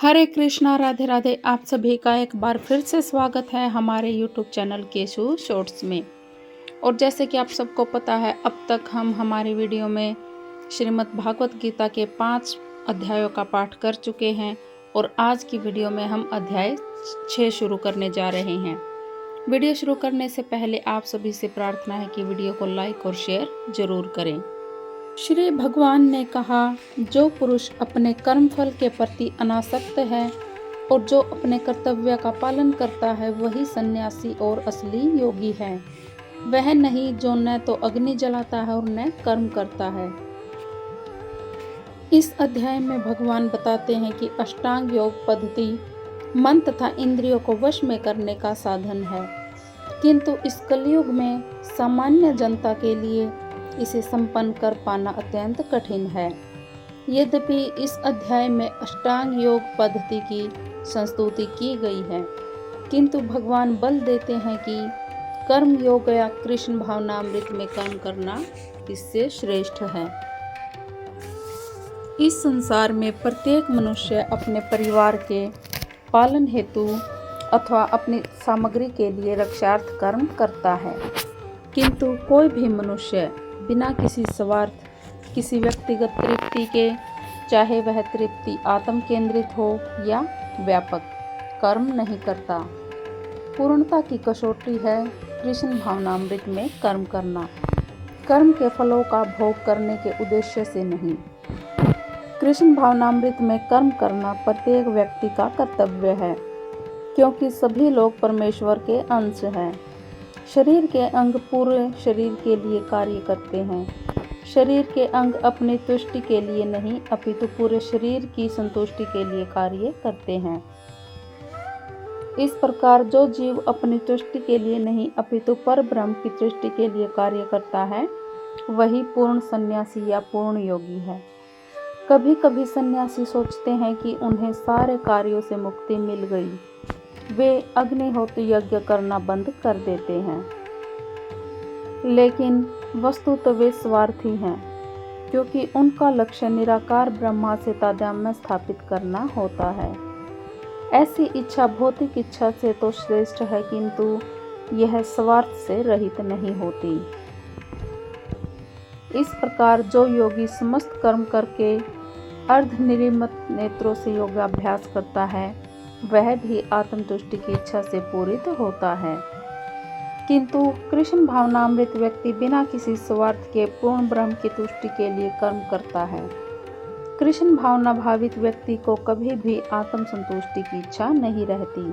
हरे कृष्णा, राधे राधे। आप सभी का एक बार फिर से स्वागत है हमारे यूट्यूब चैनल केशु शॉर्ट्स में। और जैसे कि आप सबको पता है, अब तक हम हमारी वीडियो में श्रीमद् भागवत गीता के 5 अध्यायों का पाठ कर चुके हैं और आज की वीडियो में हम अध्याय 6 शुरू करने जा रहे हैं। वीडियो शुरू करने से पहले आप सभी से प्रार्थना है कि वीडियो को लाइक और शेयर जरूर करें। श्री भगवान ने कहा, जो पुरुष अपने कर्मफल के प्रति अनासक्त है और जो अपने कर्तव्य का पालन करता है, वही सन्यासी और असली योगी है। वह नहीं जो न तो अग्नि जलाता है और न कर्म करता है। इस अध्याय में भगवान बताते हैं कि अष्टांग योग पद्धति मन तथा इंद्रियों को वश में करने का साधन है, किंतु इस कलयुग में सामान्य जनता के लिए इसे संपन्न कर पाना अत्यंत कठिन है। यद्यपि इस अध्याय में अष्टांग योग पद्धति की संस्तुति की गई है, किंतु भगवान बल देते हैं कि कर्म योग या कृष्ण भावनामृत में कर्म करना इससे श्रेष्ठ है। इस संसार में प्रत्येक मनुष्य अपने परिवार के पालन हेतु अथवा अपनी सामग्री के लिए रक्षार्थ कर्म करता है, किंतु कोई भी मनुष्य बिना किसी स्वार्थ, किसी व्यक्तिगत तृप्ति के, चाहे वह तृप्ति आत्म केंद्रित हो या व्यापक, कर्म नहीं करता। पूर्णता की कसौटी है कृष्ण भावनामृत में कर्म करना, कर्म के फलों का भोग करने के उद्देश्य से नहीं। कृष्ण भावनामृत में कर्म करना प्रत्येक व्यक्ति का कर्तव्य है, क्योंकि सभी लोग परमेश्वर के अंश हैं। शरीर के अंग पूरे शरीर के लिए कार्य करते हैं। शरीर के अंग अपनी तुष्टि के लिए नहीं, अपितु पूरे शरीर की संतुष्टि के लिए कार्य करते हैं। इस प्रकार जो जीव अपनी तुष्टि के लिए नहीं, अपितु पर ब्रह्म की तुष्टि के लिए कार्य करता है, वही पूर्ण सन्यासी या पूर्ण योगी है। कभी कभी सन्यासी सोचते हैं कि उन्हें सारे कार्यों से मुक्ति मिल गई, वे अग्निहोत्र यज्ञ करना बंद कर देते हैं, लेकिन वस्तुतः वे स्वार्थी हैं, क्योंकि उनका लक्ष्य निराकार ब्रह्मा से तादात्म्य स्थापित करना होता है। ऐसी इच्छा भौतिक इच्छा से तो श्रेष्ठ है, किंतु यह स्वार्थ से रहित नहीं होती। इस प्रकार जो योगी समस्त कर्म करके अर्धनिर्मित नेत्रों से योगाभ्यास करता है, वह भी आत्मतुष्टि की इच्छा से पूरित होता है। किंतु कृष्ण भावनामृत व्यक्ति बिना किसी स्वार्थ के पूर्ण ब्रह्म की तुष्टि के लिए कर्म करता है। कृष्ण भावना भावित व्यक्ति को कभी भी आत्म संतुष्टि की इच्छा नहीं रहती।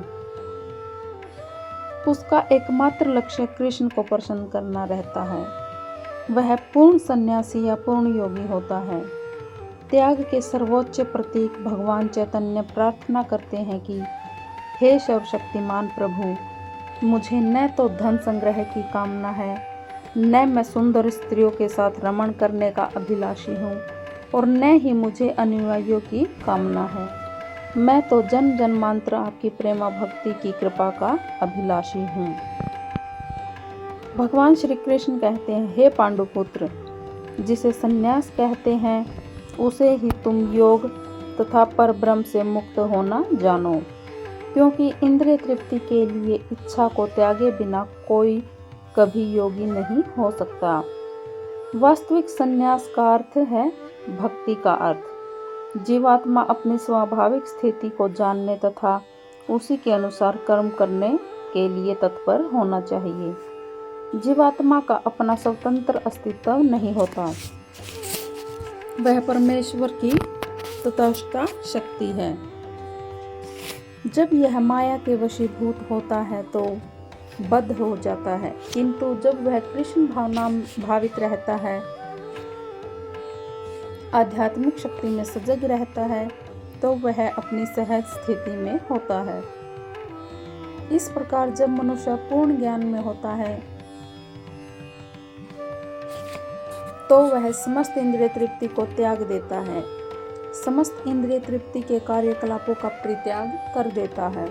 उसका एकमात्र लक्ष्य कृष्ण को प्रसन्न करना रहता है। वह पूर्ण सन्यासी या पूर्ण योगी होता है। त्याग के सर्वोच्च प्रतीक भगवान चैतन्य प्रार्थना करते हैं कि हे सर्वशक्तिमान प्रभु, मुझे न तो धन संग्रह की कामना है, न मैं सुंदर स्त्रियों के साथ रमण करने का अभिलाषी हूँ, और न ही मुझे अनुयायियों की कामना है। मैं तो जन्म जन्मांतर आपकी प्रेमा भक्ति की कृपा का अभिलाषी हूँ। भगवान श्री कृष्ण कहते हैं, हे पांडुपुत्र, जिसे संन्यास कहते हैं, उसे ही तुम योग तथा पर ब्रह्म से मुक्त होना जानो, क्योंकि इंद्रिय तृप्ति के लिए इच्छा को त्यागे बिना कोई कभी योगी नहीं हो सकता। वास्तविक संन्यास का अर्थ है भक्ति का अर्थ। जीवात्मा अपनी स्वाभाविक स्थिति को जानने तथा उसी के अनुसार कर्म करने के लिए तत्पर होना चाहिए। जीवात्मा का अपना स्वतंत्र अस्तित्व नहीं होता, वह परमेश्वर की तटस्थ शक्ति है। जब यह माया के वशीभूत होता है तो बद्ध हो जाता है, किंतु जब वह कृष्ण भावना भावित रहता है, आध्यात्मिक शक्ति में सजग रहता है, तो वह अपनी सहज स्थिति में होता है। इस प्रकार जब मनुष्य पूर्ण ज्ञान में होता है, तो वह समस्त इंद्रिय तृप्ति को त्याग देता है, समस्त इंद्रिय तृप्ति के कार्यकलापों का परित्याग कर देता है।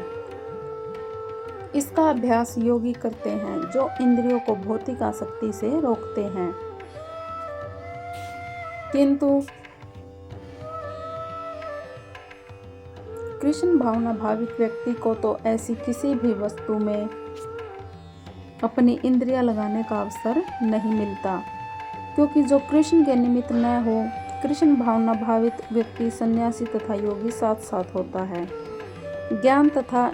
इसका अभ्यास योगी करते हैं, जो इंद्रियों को भौतिक आसक्ति से रोकते हैं। किंतु कृष्ण भावना भावित व्यक्ति को तो ऐसी किसी भी वस्तु में अपनी इंद्रियां लगाने का अवसर नहीं मिलता, क्योंकि जो कृष्ण के निमित्त न हो। कृष्ण भावना भावित व्यक्ति सन्यासी तथा योगी साथ साथ होता है। ज्ञान तथा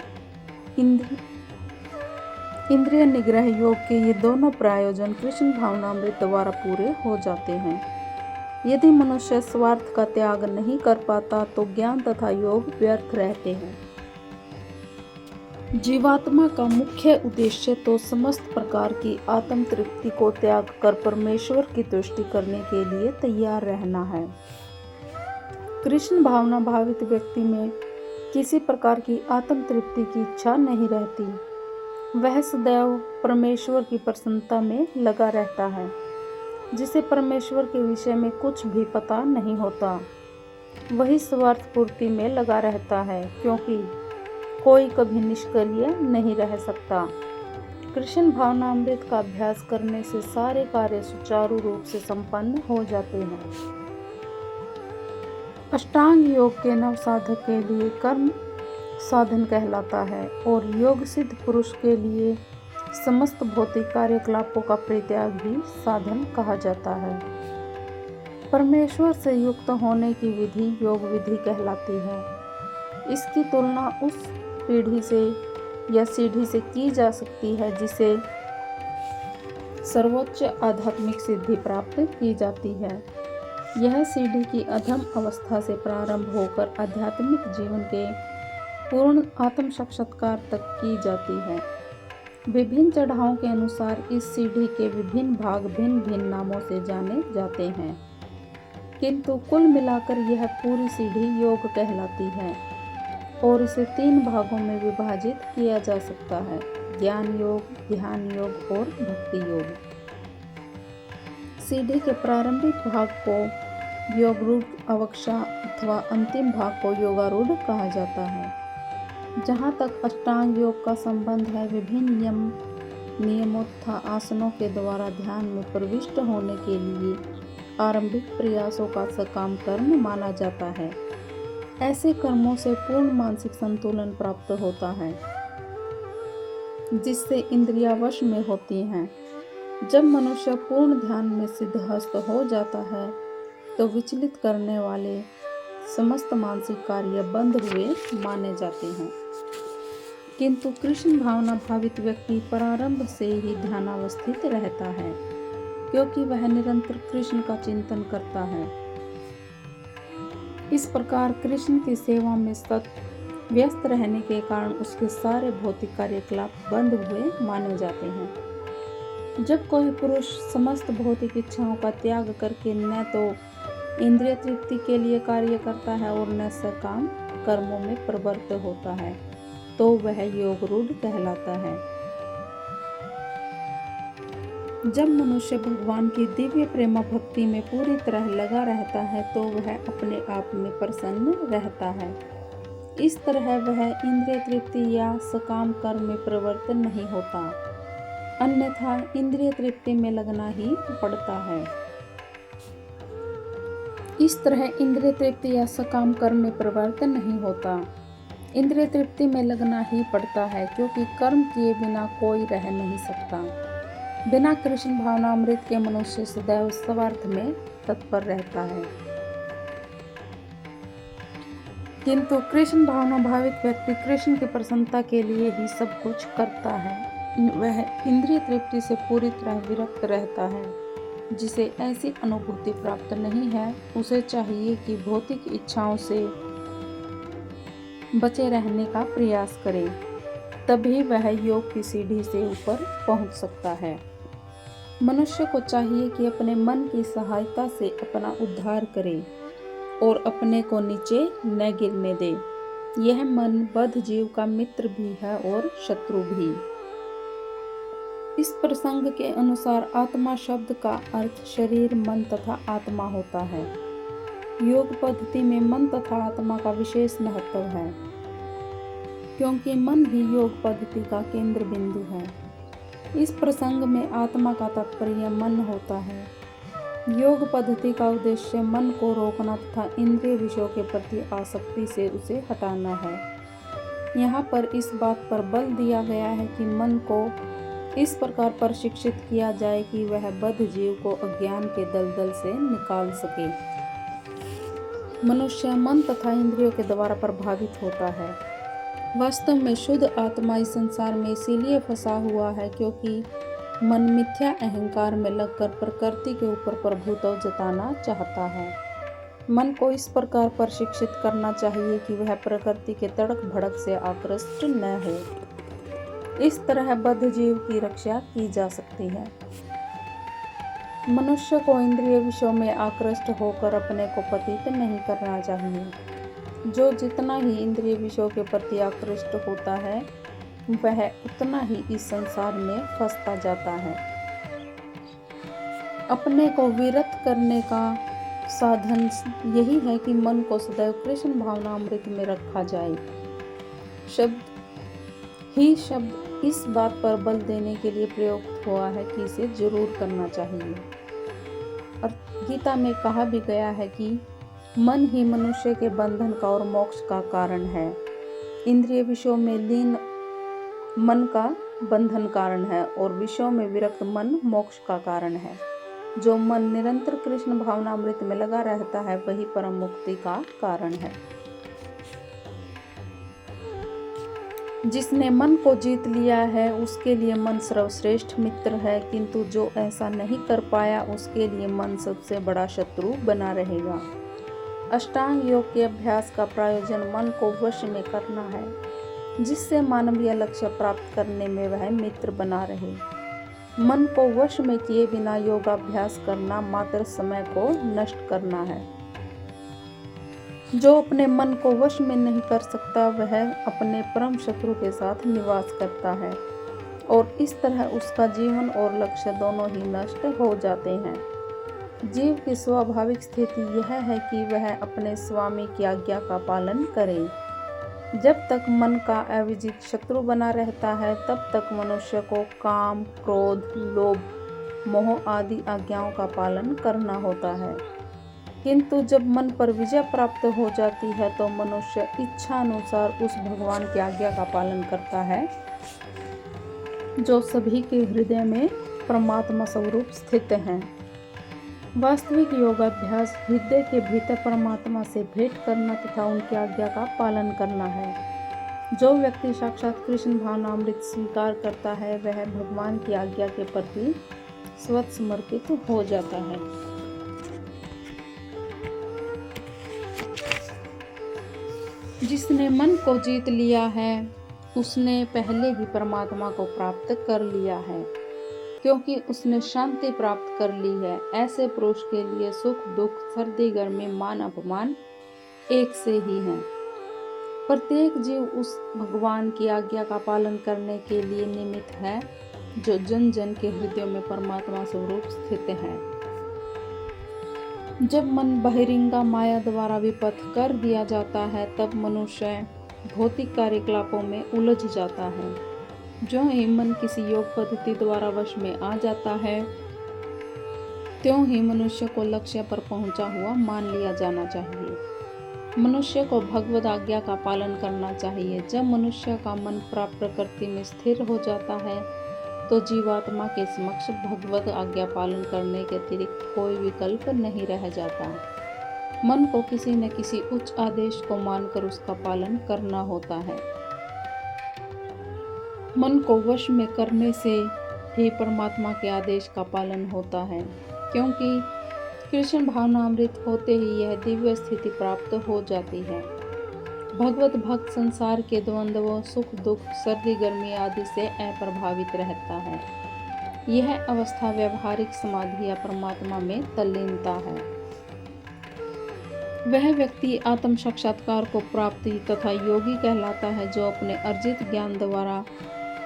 इंद्रिय निग्रह योग के ये दोनों प्रयोजन कृष्ण भावनामृत द्वारा पूरे हो जाते हैं। यदि मनुष्य स्वार्थ का त्याग नहीं कर पाता तो ज्ञान तथा योग व्यर्थ रहते हैं। जीवात्मा का मुख्य उद्देश्य तो समस्त प्रकार की आत्म तृप्ति को त्याग कर परमेश्वर की तुष्टि करने के लिए तैयार रहना है। कृष्ण भावना भावित व्यक्ति में किसी प्रकार की आत्म तृप्ति की इच्छा नहीं रहती। वह सदैव परमेश्वर की प्रसन्नता में लगा रहता है, जिसे परमेश्वर के विषय में कुछ भी पता नहीं होता। वही स्वार्थ पूर्ति में लगा रहता है, क्योंकि कोई कभी निष्क्रिय नहीं रह सकता। कृष्ण भावनामृत का अभ्यास करने से सारे कार्य सुचारू रूप से संपन्न हो जाते हैं। अष्टांग योग के नव साधक के लिए कर्म साधन कहलाता है और योग सिद्ध पुरुष के लिए समस्त भौतिक कार्यकलापों का परित्याग भी साधन कहा जाता है। परमेश्वर से युक्त होने की विधि योग विधि कहलाती है। इसकी तुलना उस पीढ़ी से या सीढ़ी से की जा सकती है जिसे सर्वोच्च आध्यात्मिक सिद्धि प्राप्त की जाती है। यह सीढ़ी की अधम अवस्था से प्रारंभ होकर आध्यात्मिक जीवन के पूर्ण आत्म साक्षात्कार तक की जाती है। विभिन्न चढ़ावों के अनुसार इस सीढ़ी के विभिन्न भाग भिन्न भिन्न नामों से जाने जाते हैं, किंतु कुल मिलाकर यह पूरी सीढ़ी योग कहलाती है और इसे 3 भागों में विभाजित किया जा सकता है: ज्ञान योग, ध्यान योग और भक्ति योग। सीढ़ी के प्रारंभिक भाग को योगरूढ़ अवक्षा अथवा अंतिम भाग को योगारूढ़ कहा जाता है। जहाँ तक अष्टांग योग का संबंध है, विभिन्न नियमों तथा आसनों के द्वारा ध्यान में प्रविष्ट होने के लिए आरंभिक प्रयासों का सकाम कर्म माना जाता है। ऐसे कर्मों से पूर्ण मानसिक संतुलन प्राप्त होता है, जिससे इंद्रियां वश में होती हैं। जब मनुष्य पूर्ण ध्यान में सिद्धहस्त हो जाता है तो विचलित करने वाले समस्त मानसिक कार्य बंद हुए माने जाते हैं। किंतु कृष्ण भावना भावित व्यक्ति प्रारंभ से ही ध्यानावस्थित रहता है, क्योंकि वह निरंतर कृष्ण का चिंतन करता है। इस प्रकार कृष्ण की सेवा में सतत व्यस्त रहने के कारण उसके सारे भौतिक कार्यकलाप बंद हुए माने जाते हैं। जब कोई पुरुष समस्त भौतिक इच्छाओं का त्याग करके न तो इंद्रिय तृप्ति के लिए कार्य करता है और न सकाम कर्मों में प्रवृत्त होता है, तो वह योगरूढ़ कहलाता है। जब मनुष्य भगवान की दिव्य प्रेम भक्ति में पूरी तरह लगा रहता है तो वह अपने आप में प्रसन्न रहता है। इस तरह वह इंद्रिय तृप्ति या सकाम कर्म में प्रवृत्त नहीं होता, अन्यथा इंद्रिय तृप्ति में लगना ही पड़ता है। इस तरह इंद्रिय तृप्ति या सकाम कर्म में प्रवृत्त नहीं होता, इंद्रिय तृप्ति में लगना ही पड़ता है, क्योंकि कर्म किए बिना कोई रह नहीं सकता। बिना कृष्ण भावनामृत के मनुष्य सदैव स्वार्थ में तत्पर रहता है। किंतु कृष्ण भावना भावित व्यक्ति कृष्ण की प्रसन्नता के लिए ही सब कुछ करता है। वह इंद्रिय तृप्ति से पूरी तरह विरक्त रहता है। जिसे ऐसी अनुभूति प्राप्त नहीं है, उसे चाहिए कि भौतिक इच्छाओं से बचे रहने का प्रयास करे, तभी वह योग की सीढ़ी से ऊपर पहुंच सकता है। मनुष्य को चाहिए कि अपने मन की सहायता से अपना उद्धार करे और अपने को नीचे न गिरने दे। यह मन बद्ध जीव का मित्र भी है और शत्रु भी। इस प्रसंग के अनुसार आत्मा शब्द का अर्थ शरीर, मन तथा आत्मा होता है। योग पद्धति में मन तथा आत्मा का विशेष महत्व है, क्योंकि मन ही योग पद्धति का केंद्र बिंदु है। इस प्रसंग में आत्मा का तात्पर्य मन होता है। योग पद्धति का उद्देश्य मन को रोकना तथा इंद्रिय विषयों के प्रति आसक्ति से उसे हटाना है। यहाँ पर इस बात पर बल दिया गया है कि मन को इस प्रकार प्रशिक्षित किया जाए कि वह बद्ध जीव को अज्ञान के दलदल से निकाल सके। मनुष्य मन तथा इंद्रियों के द्वारा प्रभावित होता है। वास्तव में शुद्ध आत्मा इस संसार में इसीलिए फंसा हुआ है क्योंकि मन मिथ्या अहंकार में लगकर प्रकृति के ऊपर प्रभुत्व जताना चाहता है। मन को इस प्रकार प्रशिक्षित करना चाहिए कि वह प्रकृति के तड़क भड़क से आकृष्ट न हो। इस तरह बद्ध जीव की रक्षा की जा सकती है। मनुष्य को इंद्रिय विषयों में आकृष्ट होकर अपने को पतित नहीं करना चाहिए। जो जितना ही इंद्रिय विषयों के प्रति आकृष्ट होता है वह उतना ही इस संसार में फंसता जाता है। अपने को विरत करने का साधन यही है कि मन को सदैव कृष्ण भावनामृत में रखा जाए। शब्द इस बात पर बल देने के लिए प्रयुक्त हुआ है कि इसे जरूर करना चाहिए। और गीता में कहा भी गया है कि मन ही मनुष्य के बंधन का और मोक्ष का कारण है। इंद्रिय विषयों में लीन मन का बंधन कारण है और विषयों में विरक्त मन मोक्ष का कारण है। जो मन निरंतर कृष्ण भावनामृत में लगा रहता है वही परम मुक्ति का कारण है। जिसने मन को जीत लिया है उसके लिए मन सर्वश्रेष्ठ मित्र है, किंतु जो ऐसा नहीं कर पाया उसके लिए मन सबसे बड़ा शत्रु बना रहेगा। अष्टांग योग के अभ्यास का प्रयोजन मन को वश में करना है, जिससे मानवीय लक्ष्य प्राप्त करने में वह मित्र बना रहे। मन को वश में किए बिना योगाभ्यास करना मात्र समय को नष्ट करना है। जो अपने मन को वश में नहीं कर सकता वह अपने परम शत्रु के साथ निवास करता है और इस तरह उसका जीवन और लक्ष्य दोनों ही नष्ट हो जाते हैं। जीव की स्वाभाविक स्थिति यह है कि वह अपने स्वामी की आज्ञा का पालन करे। जब तक मन का अविजित शत्रु बना रहता है तब तक मनुष्य को काम, क्रोध, लोभ, मोह आदि आज्ञाओं का पालन करना होता है। किंतु जब मन पर विजय प्राप्त हो जाती है तो मनुष्य इच्छा अनुसार उस भगवान की आज्ञा का पालन करता है जो सभी के हृदय में परमात्मा स्वरूप स्थित हैं। वास्तविक योगाभ्यास हृदय के भीतर परमात्मा से भेंट करना तथा उनकी आज्ञा का पालन करना है। जो व्यक्ति साक्षात कृष्ण भावनामृत स्वीकार करता है वह भगवान की आज्ञा के प्रति स्वतः समर्पित हो जाता है। जिसने मन को जीत लिया है उसने पहले ही परमात्मा को प्राप्त कर लिया है, क्योंकि उसने शांति प्राप्त कर ली है। ऐसे पुरुष के लिए सुख दुख, सर्दी गर्मी, मान अपमान एक से ही हैं। प्रत्येक जीव उस भगवान की आज्ञा का पालन करने के लिए निमित्त है जो जन जन के हृदय में परमात्मा स्वरूप स्थित है। जब मन बहिरंगा माया द्वारा विपथ कर दिया जाता है तब मनुष्य भौतिक कार्यकलापों में उलझ जाता है। जो ही मन किसी योग पद्धति द्वारा वश में आ जाता है त्यों ही मनुष्य को लक्ष्य पर पहुंचा हुआ मान लिया जाना चाहिए। मनुष्य को भगवद आज्ञा का पालन करना चाहिए। जब मनुष्य का मन प्राप्त प्रकृति में स्थिर हो जाता है तो जीवात्मा के समक्ष भगवद आज्ञा पालन करने के अतिरिक्त कोई विकल्प नहीं रह जाता। मन को किसी न किसी उच्च आदेश को मानकर उसका पालन करना होता है। मन को वश में करने से ही परमात्मा के आदेश का पालन होता है, क्योंकि कृष्ण भावनामृत होते ही यह दिव्य स्थिति प्राप्त हो जाती है। भगवत भक्त संसार के द्वंद्वों, सुख दुख, सर्दी गर्मी आदि से अप्रभावित रहता है। यह अवस्था व्यवहारिक समाधि या परमात्मा में तल्लीनता है। वह व्यक्ति आत्म साक्षात्कार को प्राप्ति तथा योगी कहलाता है जो अपने अर्जित ज्ञान द्वारा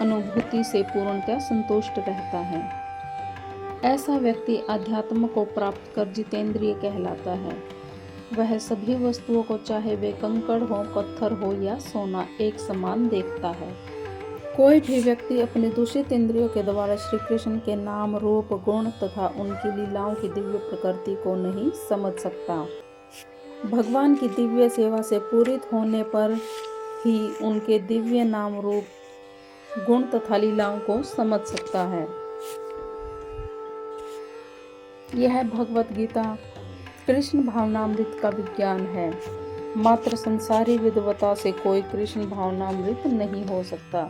अनुभूति से पूर्णतः संतुष्ट रहता है। ऐसा व्यक्ति अध्यात्म को प्राप्त कर जितेंद्रिय कहलाता है। वह सभी वस्तुओं को चाहे वे कंकड़ हो, पत्थर हो या सोना एक समान देखता है। कोई भी व्यक्ति अपने दूषित इंद्रियों के द्वारा श्री कृष्ण के नाम, रूप, गुण तथा उनकी लीलाओं की दिव्य प्रकृति को नहीं समझ सकता। भगवान की दिव्य सेवा से पूरित होने पर ही उनके दिव्य नाम, रूप, गुण तथा लीलाओं को समझ सकता है। यह भगवत गीता कृष्ण भावनामृत का विज्ञान है। मात्र संसारी विद्वता से कोई कृष्ण भावनामृत नहीं हो सकता।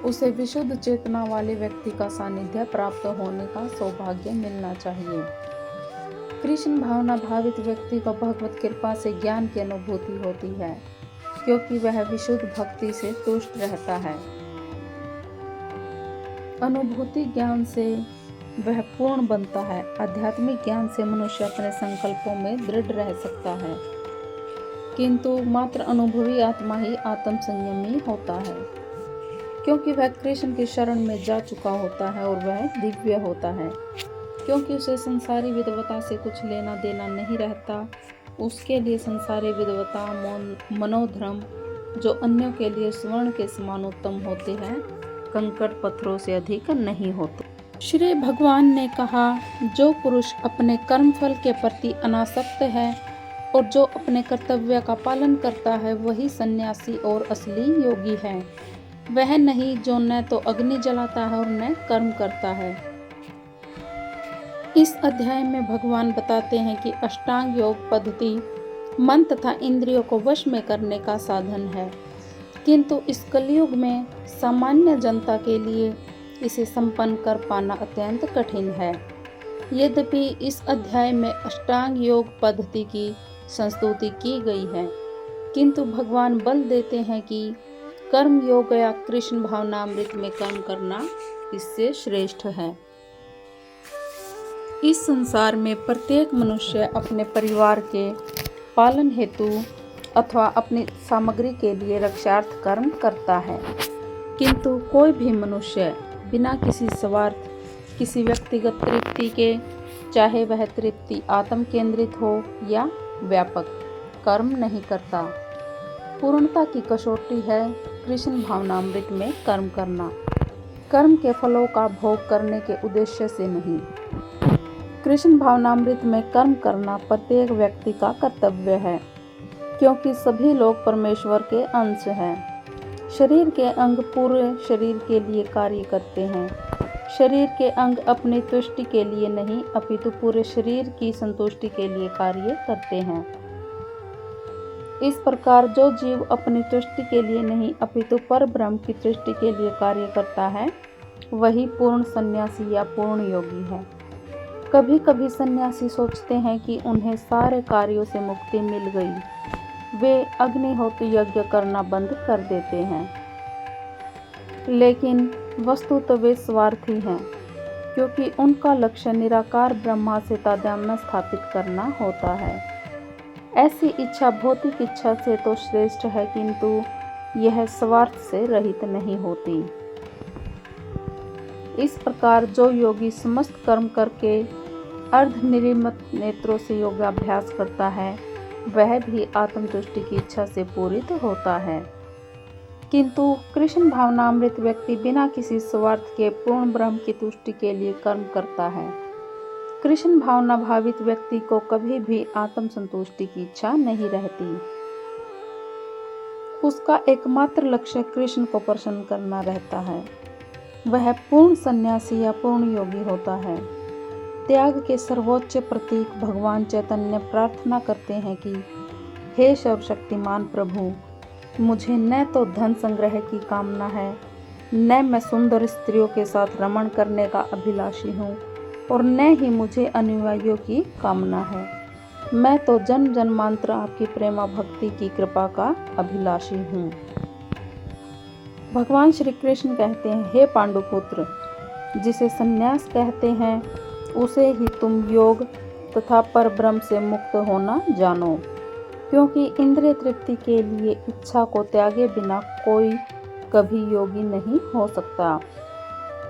उसे विशुद्ध चेतना वाले व्यक्ति का सानिध्य प्राप्त होने का सौभाग्य मिलना चाहिए। कृष्ण भावना भावित व्यक्ति को भगवत कृपा से ज्ञान की अनुभूति होती है, क्योंकि वह विशुद्ध भक्ति से तुष्ट रहता है। अनुभूति ज्ञान से वह पूर्ण बनता है। आध्यात्मिक ज्ञान से मनुष्य अपने संकल्पों में दृढ़ रह सकता है, किंतु मात्र अनुभवी आत्मा ही आत्म संयमी होता है, क्योंकि वह कृष्ण की शरण में जा चुका होता है और वह दिव्य होता है। क्योंकि उसे संसारी विद्वता से कुछ लेना देना नहीं रहता। उसके लिए संसारी विद्वता, मनोधर्म, जो अन्यों के लिए स्वर्ण के समान उत्तम होते हैं, कंकड़ पत्थरों से अधिक नहीं होते। श्री भगवान ने कहा, जो पुरुष अपने कर्मफल के प्रति अनासक्त है और जो अपने कर्तव्य का पालन करता है, वही सन्यासी और असली योगी है। वह नहीं जो न तो अग्नि जलाता है और न कर्म करता है। इस अध्याय में भगवान बताते हैं कि अष्टांग योग पद्धति मन तथा इंद्रियों को वश में करने का साधन है, किंतु इस कलयुग में सामान्य जनता के लिए इसे संपन्न कर पाना अत्यंत कठिन है। यद्यपि इस अध्याय में अष्टांग योग पद्धति की संस्तुति की गई है, किंतु भगवान बल देते हैं कि कर्म योग या कृष्ण भावनामृत में कर्म करना इससे श्रेष्ठ है। इस संसार में प्रत्येक मनुष्य अपने परिवार के पालन हेतु अथवा अपनी सामग्री के लिए रक्षार्थ कर्म करता है, किंतु कोई भी मनुष्य बिना किसी स्वार्थ, किसी व्यक्तिगत तृप्ति के, चाहे वह तृप्ति आत्म केंद्रित हो या व्यापक, कर्म नहीं करता। पूर्णता की कसौटी है कृष्ण भावनामृत में कर्म करना, कर्म के फलों का भोग करने के उद्देश्य से नहीं। कृष्ण भावनामृत में कर्म करना प्रत्येक व्यक्ति का कर्तव्य है, क्योंकि सभी लोग परमेश्वर के अंश हैं। शरीर के अंग पूरे शरीर के लिए कार्य करते हैं। शरीर के अंग अपनी तुष्टि के लिए नहीं, अपितु पूरे शरीर की संतुष्टि के लिए कार्य करते हैं। इस प्रकार जो जीव अपनी तुष्टि के लिए नहीं, अपितु पर ब्रह्म की तुष्टि के लिए कार्य करता है, वही पूर्ण सन्यासी या पूर्ण योगी है। कभी कभी सन्यासी सोचते हैं कि उन्हें सारे कार्यों से मुक्ति मिल गई, वे अग्निहोत्र यज्ञ करना बंद कर देते हैं, लेकिन वस्तुतः वे स्वार्थी हैं, क्योंकि उनका लक्ष्य निराकार ब्रह्मा से तादात्म्य स्थापित करना होता है। ऐसी इच्छा भौतिक इच्छा से तो श्रेष्ठ है, किंतु यह स्वार्थ से रहित नहीं होती। इस प्रकार जो योगी समस्त कर्म करके अर्धनिर्मित नेत्रों से योगाभ्यास करता है, वह भी आत्मतुष्टि की इच्छा से पूरित होता है। किंतु कृष्ण भावनामृत व्यक्ति बिना किसी स्वार्थ के पूर्ण ब्रह्म की तुष्टि के लिए कर्म करता है। कृष्ण भावना भावित व्यक्ति को कभी भी आत्म संतुष्टि की इच्छा नहीं रहती। उसका एकमात्र लक्ष्य कृष्ण को प्रसन्न करना रहता है। वह पूर्ण सन्यासी या पूर्ण योगी होता है। त्याग के सर्वोच्च प्रतीक भगवान चैतन्य प्रार्थना करते हैं कि हे सर्वशक्तिमान प्रभु, मुझे न तो धन संग्रह की कामना है, न मैं सुंदर स्त्रियों के साथ रमण करने का अभिलाषी हूँ, और न ही मुझे अनुयायियों की कामना है। मैं तो जन्म जन्मांतर आपकी प्रेमा भक्ति की कृपा का अभिलाषी हूँ। भगवान श्री कृष्ण कहते हैं, हे पांडुपुत्र, जिसे संन्यास कहते हैं उसे ही तुम योग तथा परब्रह्म से मुक्त होना जानो, क्योंकि इंद्रिय तृप्ति के लिए इच्छा को त्यागे बिना कोई कभी योगी नहीं हो सकता।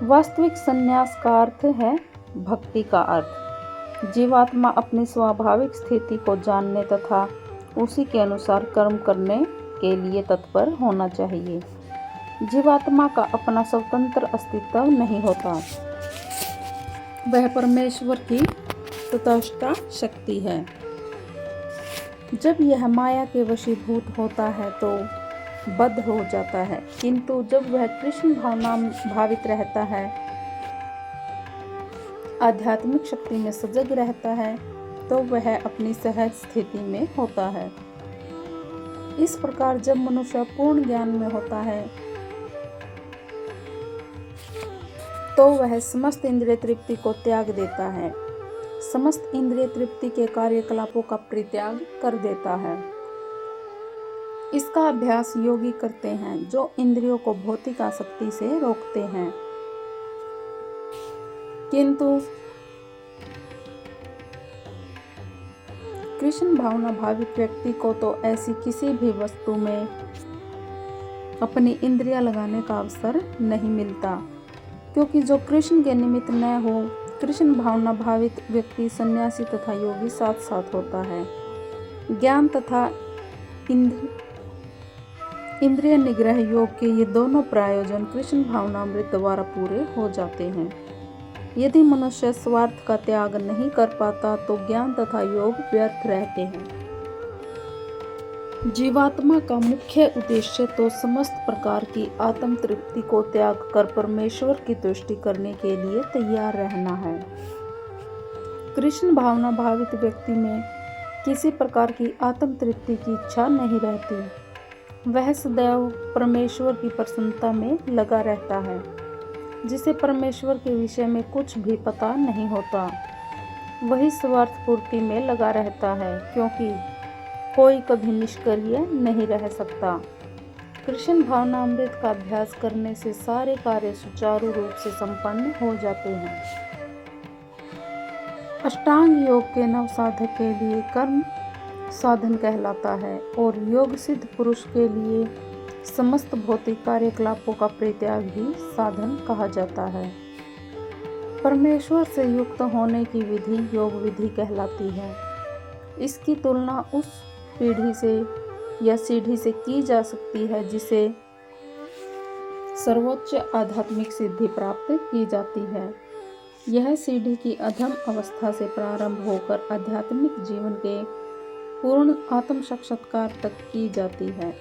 वास्तविक संन्यास का अर्थ है भक्ति का अर्थ। जीवात्मा अपनी स्वाभाविक स्थिति को जानने तथा उसी के अनुसार कर्म करने के लिए तत्पर होना चाहिए। जीवात्मा का अपना स्वतंत्र अस्तित्व नहीं होता, वह परमेश्वर की तटस्थ शक्ति है। जब यह माया के वशीभूत होता है तो बद्ध हो जाता है, किंतु जब वह कृष्ण भावना भावित रहता है, आध्यात्मिक शक्ति में सजग रहता है, तो वह अपनी सहज स्थिति में होता है। इस प्रकार जब मनुष्य पूर्ण ज्ञान में होता है तो वह समस्त इंद्रिय तृप्ति को त्याग देता है, समस्त इंद्रिय तृप्ति के कार्यकलापों का परित्याग कर देता है। इसका अभ्यास योगी करते हैं जो इंद्रियों को भौतिक आसक्ति से रोकते हैं। किंतु कृष्ण भावना भावित व्यक्ति को तो ऐसी किसी भी वस्तु में अपनी इंद्रियां लगाने का अवसर नहीं मिलता, क्योंकि जो कृष्ण के निमित्त न हो, कृष्ण भावना भावित व्यक्ति सन्यासी तथा योगी साथ साथ होता है। ज्ञान तथा इंद्रिय निग्रह योग के ये दोनों प्रयोजन कृष्ण भावनामृत द्वारा पूरे हो जाते हैं। यदि मनुष्य स्वार्थ का त्याग नहीं कर पाता तो ज्ञान तथा योग व्यर्थ रहते हैं। जीवात्मा का मुख्य उद्देश्य तो समस्त प्रकार की आत्म तृप्ति को त्याग कर परमेश्वर की तुष्टि करने के लिए तैयार रहना है। कृष्ण भावना भावित व्यक्ति में किसी प्रकार की आत्म तृप्ति की इच्छा नहीं रहती, वह सदैव परमेश्वर की प्रसन्नता में लगा रहता है। जिसे परमेश्वर के विषय में कुछ भी पता नहीं होता, वही स्वार्थ पूर्ति में लगा रहता है, क्योंकि कोई कभी निष्क्रिय नहीं रह सकता। कृष्ण भावनामृत का अभ्यास करने से सारे कार्य सुचारू रूप से संपन्न हो जाते हैं। अष्टांग योग के नव साधक के लिए कर्म साधन कहलाता है और योग सिद्ध पुरुष के लिए समस्त भौतिक कार्यकलापों का परित्याग ही साधन कहा जाता है। परमेश्वर से युक्त होने की विधि योग विधि कहलाती है। इसकी तुलना उस पीढ़ी से या सीढ़ी से की जा सकती है जिसे सर्वोच्च आध्यात्मिक सिद्धि प्राप्त की जाती है। यह सीढ़ी की अधम अवस्था से प्रारंभ होकर आध्यात्मिक जीवन के पूर्ण आत्म साक्षात्कार तक की जाती है।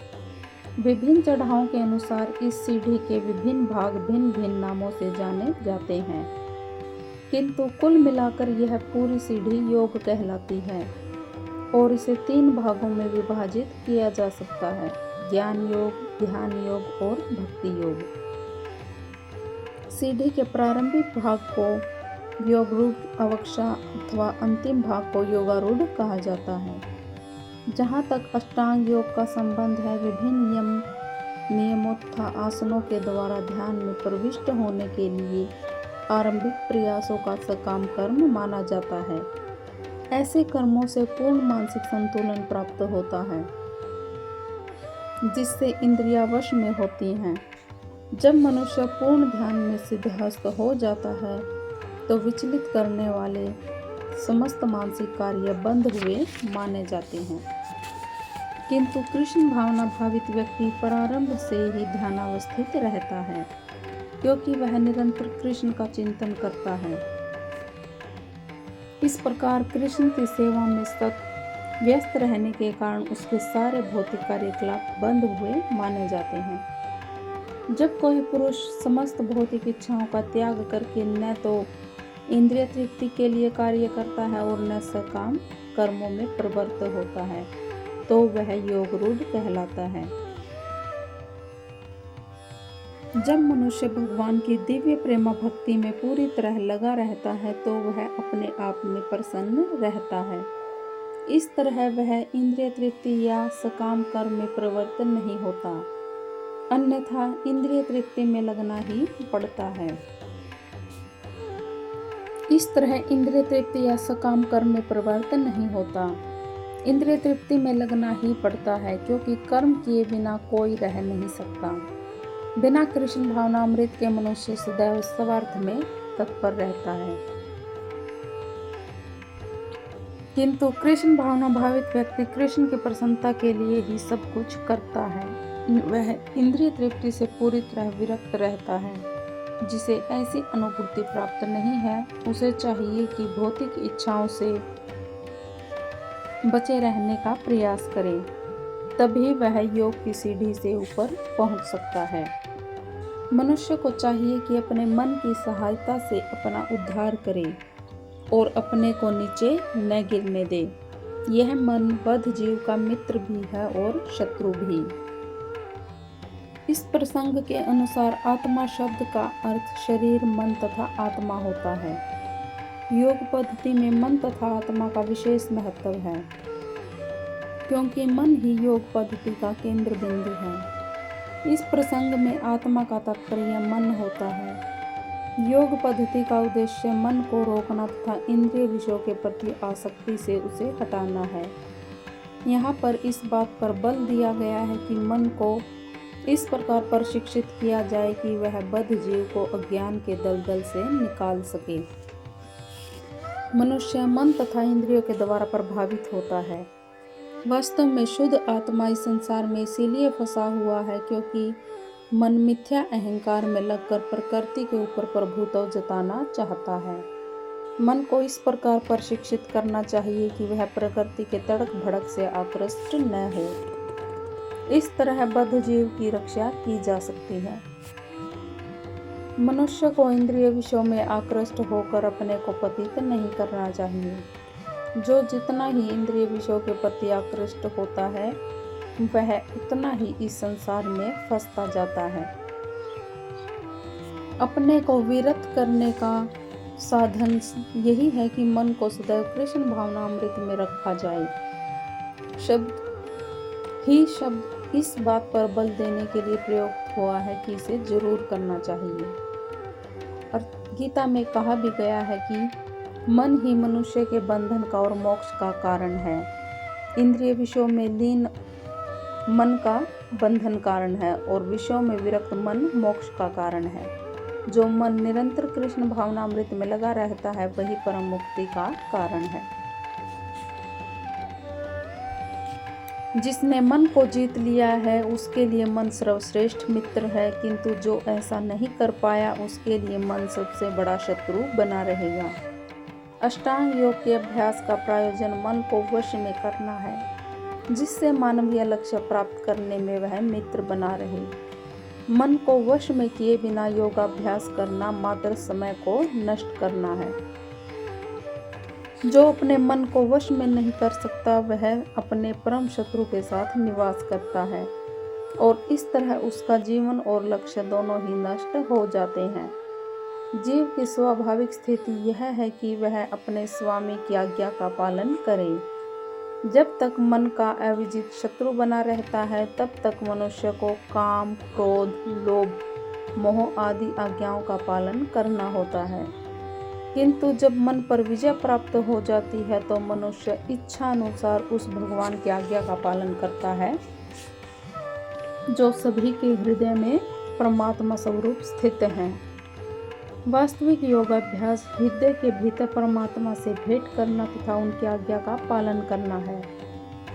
विभिन्न चढ़ावों के अनुसार इस सीढ़ी के विभिन्न भाग भिन्न भिन्न नामों से जाने जाते हैं, किंतु कुल मिलाकर यह पूरी सीढ़ी योग कहलाती है और इसे 3 भागों में विभाजित किया जा सकता है: ज्ञान योग, ध्यान योग और भक्ति योग। सीढ़ी के प्रारंभिक भाग को योगरूढ़ अवक्षा अथवा अंतिम भाग को योगारूढ़ कहा जाता है। जहाँ तक अष्टांग योग का संबंध है, विभिन्न नियमों तथा आसनों के द्वारा ध्यान में प्रविष्ट होने के लिए आरंभिक प्रयासों का सकाम कर्म माना जाता है। ऐसे कर्मों से पूर्ण मानसिक संतुलन प्राप्त होता है, जिससे इंद्रियां वश में होती हैं। जब मनुष्य पूर्ण ध्यान में सिद्धहस्त हो जाता है तो विचलित करने वाले समस्त मानसिक कार्य बंद हुए माने जाते हैं। किंतु कृष्ण भावना भावित व्यक्ति प्रारंभ से ही ध्यानावस्थित रहता है, क्योंकि वह निरंतर कृष्ण का चिंतन करता है। इस प्रकार कृष्ण की सेवा में सतत व्यस्त रहने के कारण उसके सारे भौतिक कार्यकलाप बंद हुए माने जाते हैं। जब कोई पुरुष समस्त भौतिक इच्छाओं का त्याग करके न तो इंद्रिय तृप्ति के लिए कार्य करता है और न सकाम कर्मों में प्रवृत्त होता है, तो वह योगरूढ़ कहलाता है। जब मनुष्य भगवान की दिव्य प्रेम भक्ति में पूरी तरह लगा रहता है तो वह अपने आप में प्रसन्न रहता है। इस तरह वह इंद्रिय तृप्ति या सकाम कर्म में प्रवृत्त नहीं होता, अन्यथा इंद्रिय तृप्ति में लगना ही पड़ता है। इस तरह इंद्रिय तृप्ति या सकाम कर्म में प्रवृत्त नहीं होता, इंद्रिय तृप्ति में लगना ही पड़ता है, क्योंकि कर्म किए बिना कोई रह नहीं सकता। बिना कृष्ण भावनामृत के मनुष्य सदैव स्वार्थ में तत्पर रहता है, किंतु कृष्ण भावना भावित व्यक्ति कृष्ण की प्रसन्नता के लिए ही सब कुछ करता है। वह इंद्रिय तृप्ति से पूरी तरह विरक्त रहता है। जिसे ऐसी अनुभूति प्राप्त नहीं है, उसे चाहिए कि भौतिक इच्छाओं से बचे रहने का प्रयास करे, तभी वह योग की सीढ़ी से ऊपर पहुंच सकता है। मनुष्य को चाहिए कि अपने मन की सहायता से अपना उद्धार करे और अपने को नीचे न गिरने दे। यह मन बद्ध जीव का मित्र भी है और शत्रु भी। इस प्रसंग के अनुसार आत्मा शब्द का अर्थ शरीर, मन तथा आत्मा होता है। योग पद्धति में मन तथा आत्मा का विशेष महत्व है, क्योंकि मन ही योग पद्धति का केंद्र बिंदु है। इस प्रसंग में आत्मा का तात्पर्य मन होता है। योग पद्धति का उद्देश्य मन को रोकना तथा इंद्रिय विषयों के प्रति आसक्ति से उसे हटाना है। यहाँ पर इस बात पर बल दिया गया है कि मन को इस प्रकार प्रशिक्षित किया जाए कि वह बद्ध जीव को अज्ञान के दलदल से निकाल सके। मनुष्य मन तथा इंद्रियों के द्वारा प्रभावित होता है। वास्तव में शुद्ध आत्मा इस संसार में इसीलिए फंसा हुआ है क्योंकि मन मिथ्या अहंकार में लगकर प्रकृति के ऊपर प्रभुत्व जताना चाहता है। मन को इस प्रकार प्रशिक्षित करना चाहिए कि वह प्रकृति के तड़क भड़क से आकृष्ट न हो। इस तरह बद्ध जीव की रक्षा की जा सकती है। मनुष्य को इंद्रिय विषयों में आकृष्ट होकर अपने को पतित नहीं करना चाहिए। जो जितना ही इंद्रिय विषयों के प्रति आकृष्ट होता है, वह उतना ही इस संसार में फंसता जाता है। अपने को विरत करने का साधन यही है कि मन को सदैव कृष्ण भावनामृत में रखा जाए। शब्द इस बात पर बल देने के लिए प्रयुक्त हुआ है कि इसे जरूर करना चाहिए। और गीता में कहा भी गया है कि मन ही मनुष्य के बंधन का और मोक्ष का कारण है। इंद्रिय विषयों में लीन मन का बंधन कारण है और विषयों में विरक्त मन मोक्ष का कारण है। जो मन निरंतर कृष्ण भावनामृत में लगा रहता है, वही परम मुक्ति का कारण है। जिसने मन को जीत लिया है, उसके लिए मन सर्वश्रेष्ठ मित्र है, किंतु जो ऐसा नहीं कर पाया, उसके लिए मन सबसे बड़ा शत्रु बना रहेगा। अष्टांग योग के अभ्यास का प्रयोजन मन को वश में करना है, जिससे मानवीय लक्ष्य प्राप्त करने में वह मित्र बना रहे। मन को वश में किए बिना योगाभ्यास करना मात्र समय को नष्ट करना है। जो अपने मन को वश में नहीं कर सकता, वह अपने परम शत्रु के साथ निवास करता है और इस तरह उसका जीवन और लक्ष्य दोनों ही नष्ट हो जाते हैं। जीव की स्वाभाविक स्थिति यह है कि वह अपने स्वामी की आज्ञा का पालन करे। जब तक मन का अविजित शत्रु बना रहता है, तब तक मनुष्य को काम, क्रोध, लोभ, मोह आदि आज्ञाओं का पालन करना होता है। किंतु जब मन पर विजय प्राप्त हो जाती है, तो मनुष्य इच्छा अनुसार उस भगवान की आज्ञा का पालन करता है, जो सभी के हृदय में परमात्मा स्वरूप स्थित हैं। वास्तविक योगाभ्यास हृदय के भीतर परमात्मा से भेंट करना तथा उनकी आज्ञा का पालन करना है।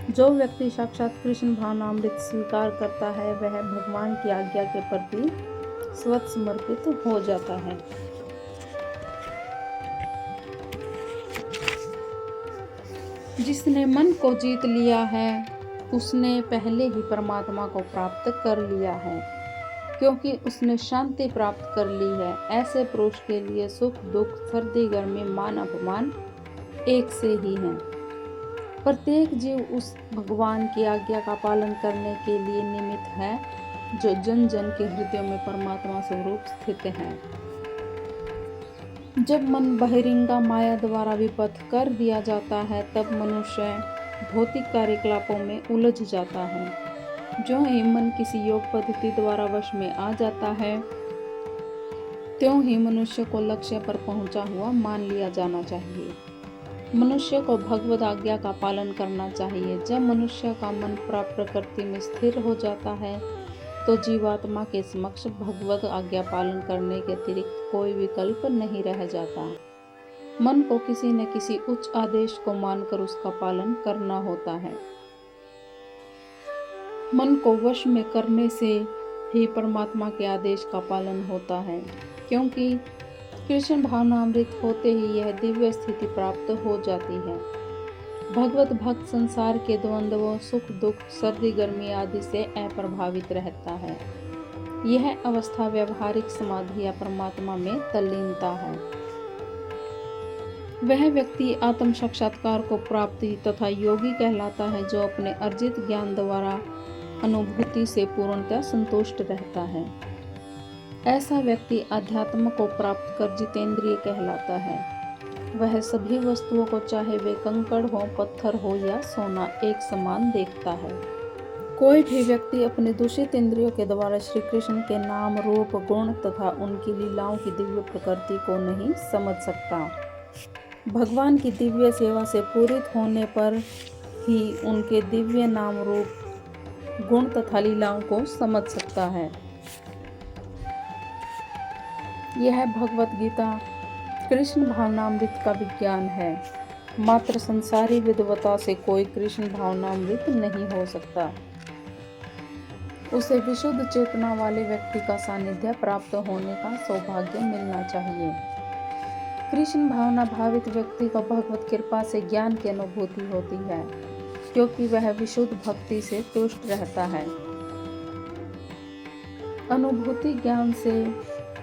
जो व्यक्ति साक्षात कृष्ण भावनामृत स्वीकार करता है, वह भगवान की आज्ञा के प्रति स्वतः समर्पित हो जाता है। जिसने मन को जीत लिया है, उसने पहले ही परमात्मा को प्राप्त कर लिया है, क्योंकि उसने शांति प्राप्त कर ली है। ऐसे पुरुष के लिए सुख दुख, सर्दी गर्मी, मान अपमान एक से ही हैं। प्रत्येक जीव उस भगवान की आज्ञा का पालन करने के लिए निमित्त है, जो जन जन के हृदय में परमात्मा स्वरूप स्थित है। जब मन बहिरंगा माया द्वारा विपथ कर दिया जाता है, तब मनुष्य भौतिक कार्यकलापों में उलझ जाता है। जो ही मन किसी योग पद्धति द्वारा वश में आ जाता है, त्यों ही मनुष्य को लक्ष्य पर पहुंचा हुआ मान लिया जाना चाहिए। मनुष्य को भगवद आज्ञा का पालन करना चाहिए। जब मनुष्य का मन प्राप्त प्रकृति में स्थिर हो जाता है, तो जीवात्मा के समक्ष भगवद आज्ञा पालन करने के अतिरिक्त कोई विकल्प नहीं रह जाता। मन को किसी न किसी उच्च आदेश को मानकर उसका पालन करना होता है। मन को वश में करने से ही परमात्मा के आदेश का पालन होता है, क्योंकि कृष्ण भावनामृत होते ही यह दिव्य स्थिति प्राप्त हो जाती है। भगवत भक्त संसार के द्वंद्वों, सुख दुख, सर्दी गर्मी आदि से अप्रभावित रहता है। यह अवस्था व्यवहारिक समाधि या परमात्मा में तल्लीनता है। वह व्यक्ति आत्म साक्षात्कार को प्राप्ति तथा योगी कहलाता है, जो अपने अर्जित ज्ञान द्वारा अनुभूति से पूर्णतः संतुष्ट रहता है। ऐसा व्यक्ति अध्यात्म को प्राप्त कर जितेंद्रिय कहलाता है। वह सभी वस्तुओं को, चाहे वे कंकड़ हो, पत्थर हो या सोना, एक समान देखता है। कोई भी व्यक्ति अपने दूषित इंद्रियों के द्वारा श्री कृष्ण के नाम, रूप, गुण तथा उनकी लीलाओं की दिव्य प्रकृति को नहीं समझ सकता। भगवान की दिव्य सेवा से पूरित होने पर ही उनके दिव्य नाम, रूप, गुण तथा लीलाओं को समझ सकता है। यह भगवत गीता कृष्ण भावनामृत का विज्ञान है। मात्र संसारी विद्वता से कोई कृष्ण भावनामृत नहीं हो सकता। उसे विशुद्ध चेतना वाले व्यक्ति का सानिध्य प्राप्त होने का सौभाग्य मिलना चाहिए। कृष्ण भावना भावित व्यक्ति को भगवत कृपा से ज्ञान की अनुभूति होती है, क्योंकि वह विशुद्ध भक्ति से तुष्ट रहता है। अनुभूति ज्ञान से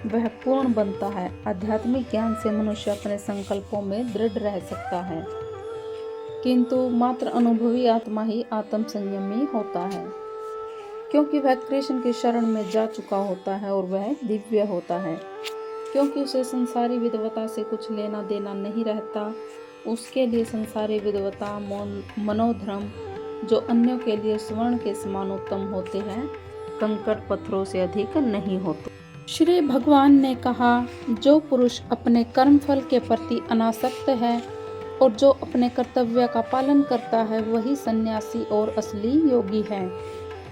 वह पूर्ण बनता है। आध्यात्मिक ज्ञान से मनुष्य अपने संकल्पों में दृढ़ रह सकता है, किंतु मात्र अनुभवी आत्मा ही आत्म संयमी होता है, क्योंकि वह कृष्ण की शरण में जा चुका होता है और वह दिव्य होता है। क्योंकि उसे संसारी विद्वता से कुछ लेना देना नहीं रहता। उसके लिए संसारी विद्वता, मनोधर्म, जो अन्यों के लिए स्वर्ण के समान उत्तम होते हैं, कंकड़ पत्थरों से अधिक नहीं होते। श्री भगवान ने कहा, जो पुरुष अपने कर्मफल के प्रति अनासक्त है और जो अपने कर्तव्य का पालन करता है, वही सन्यासी और असली योगी है।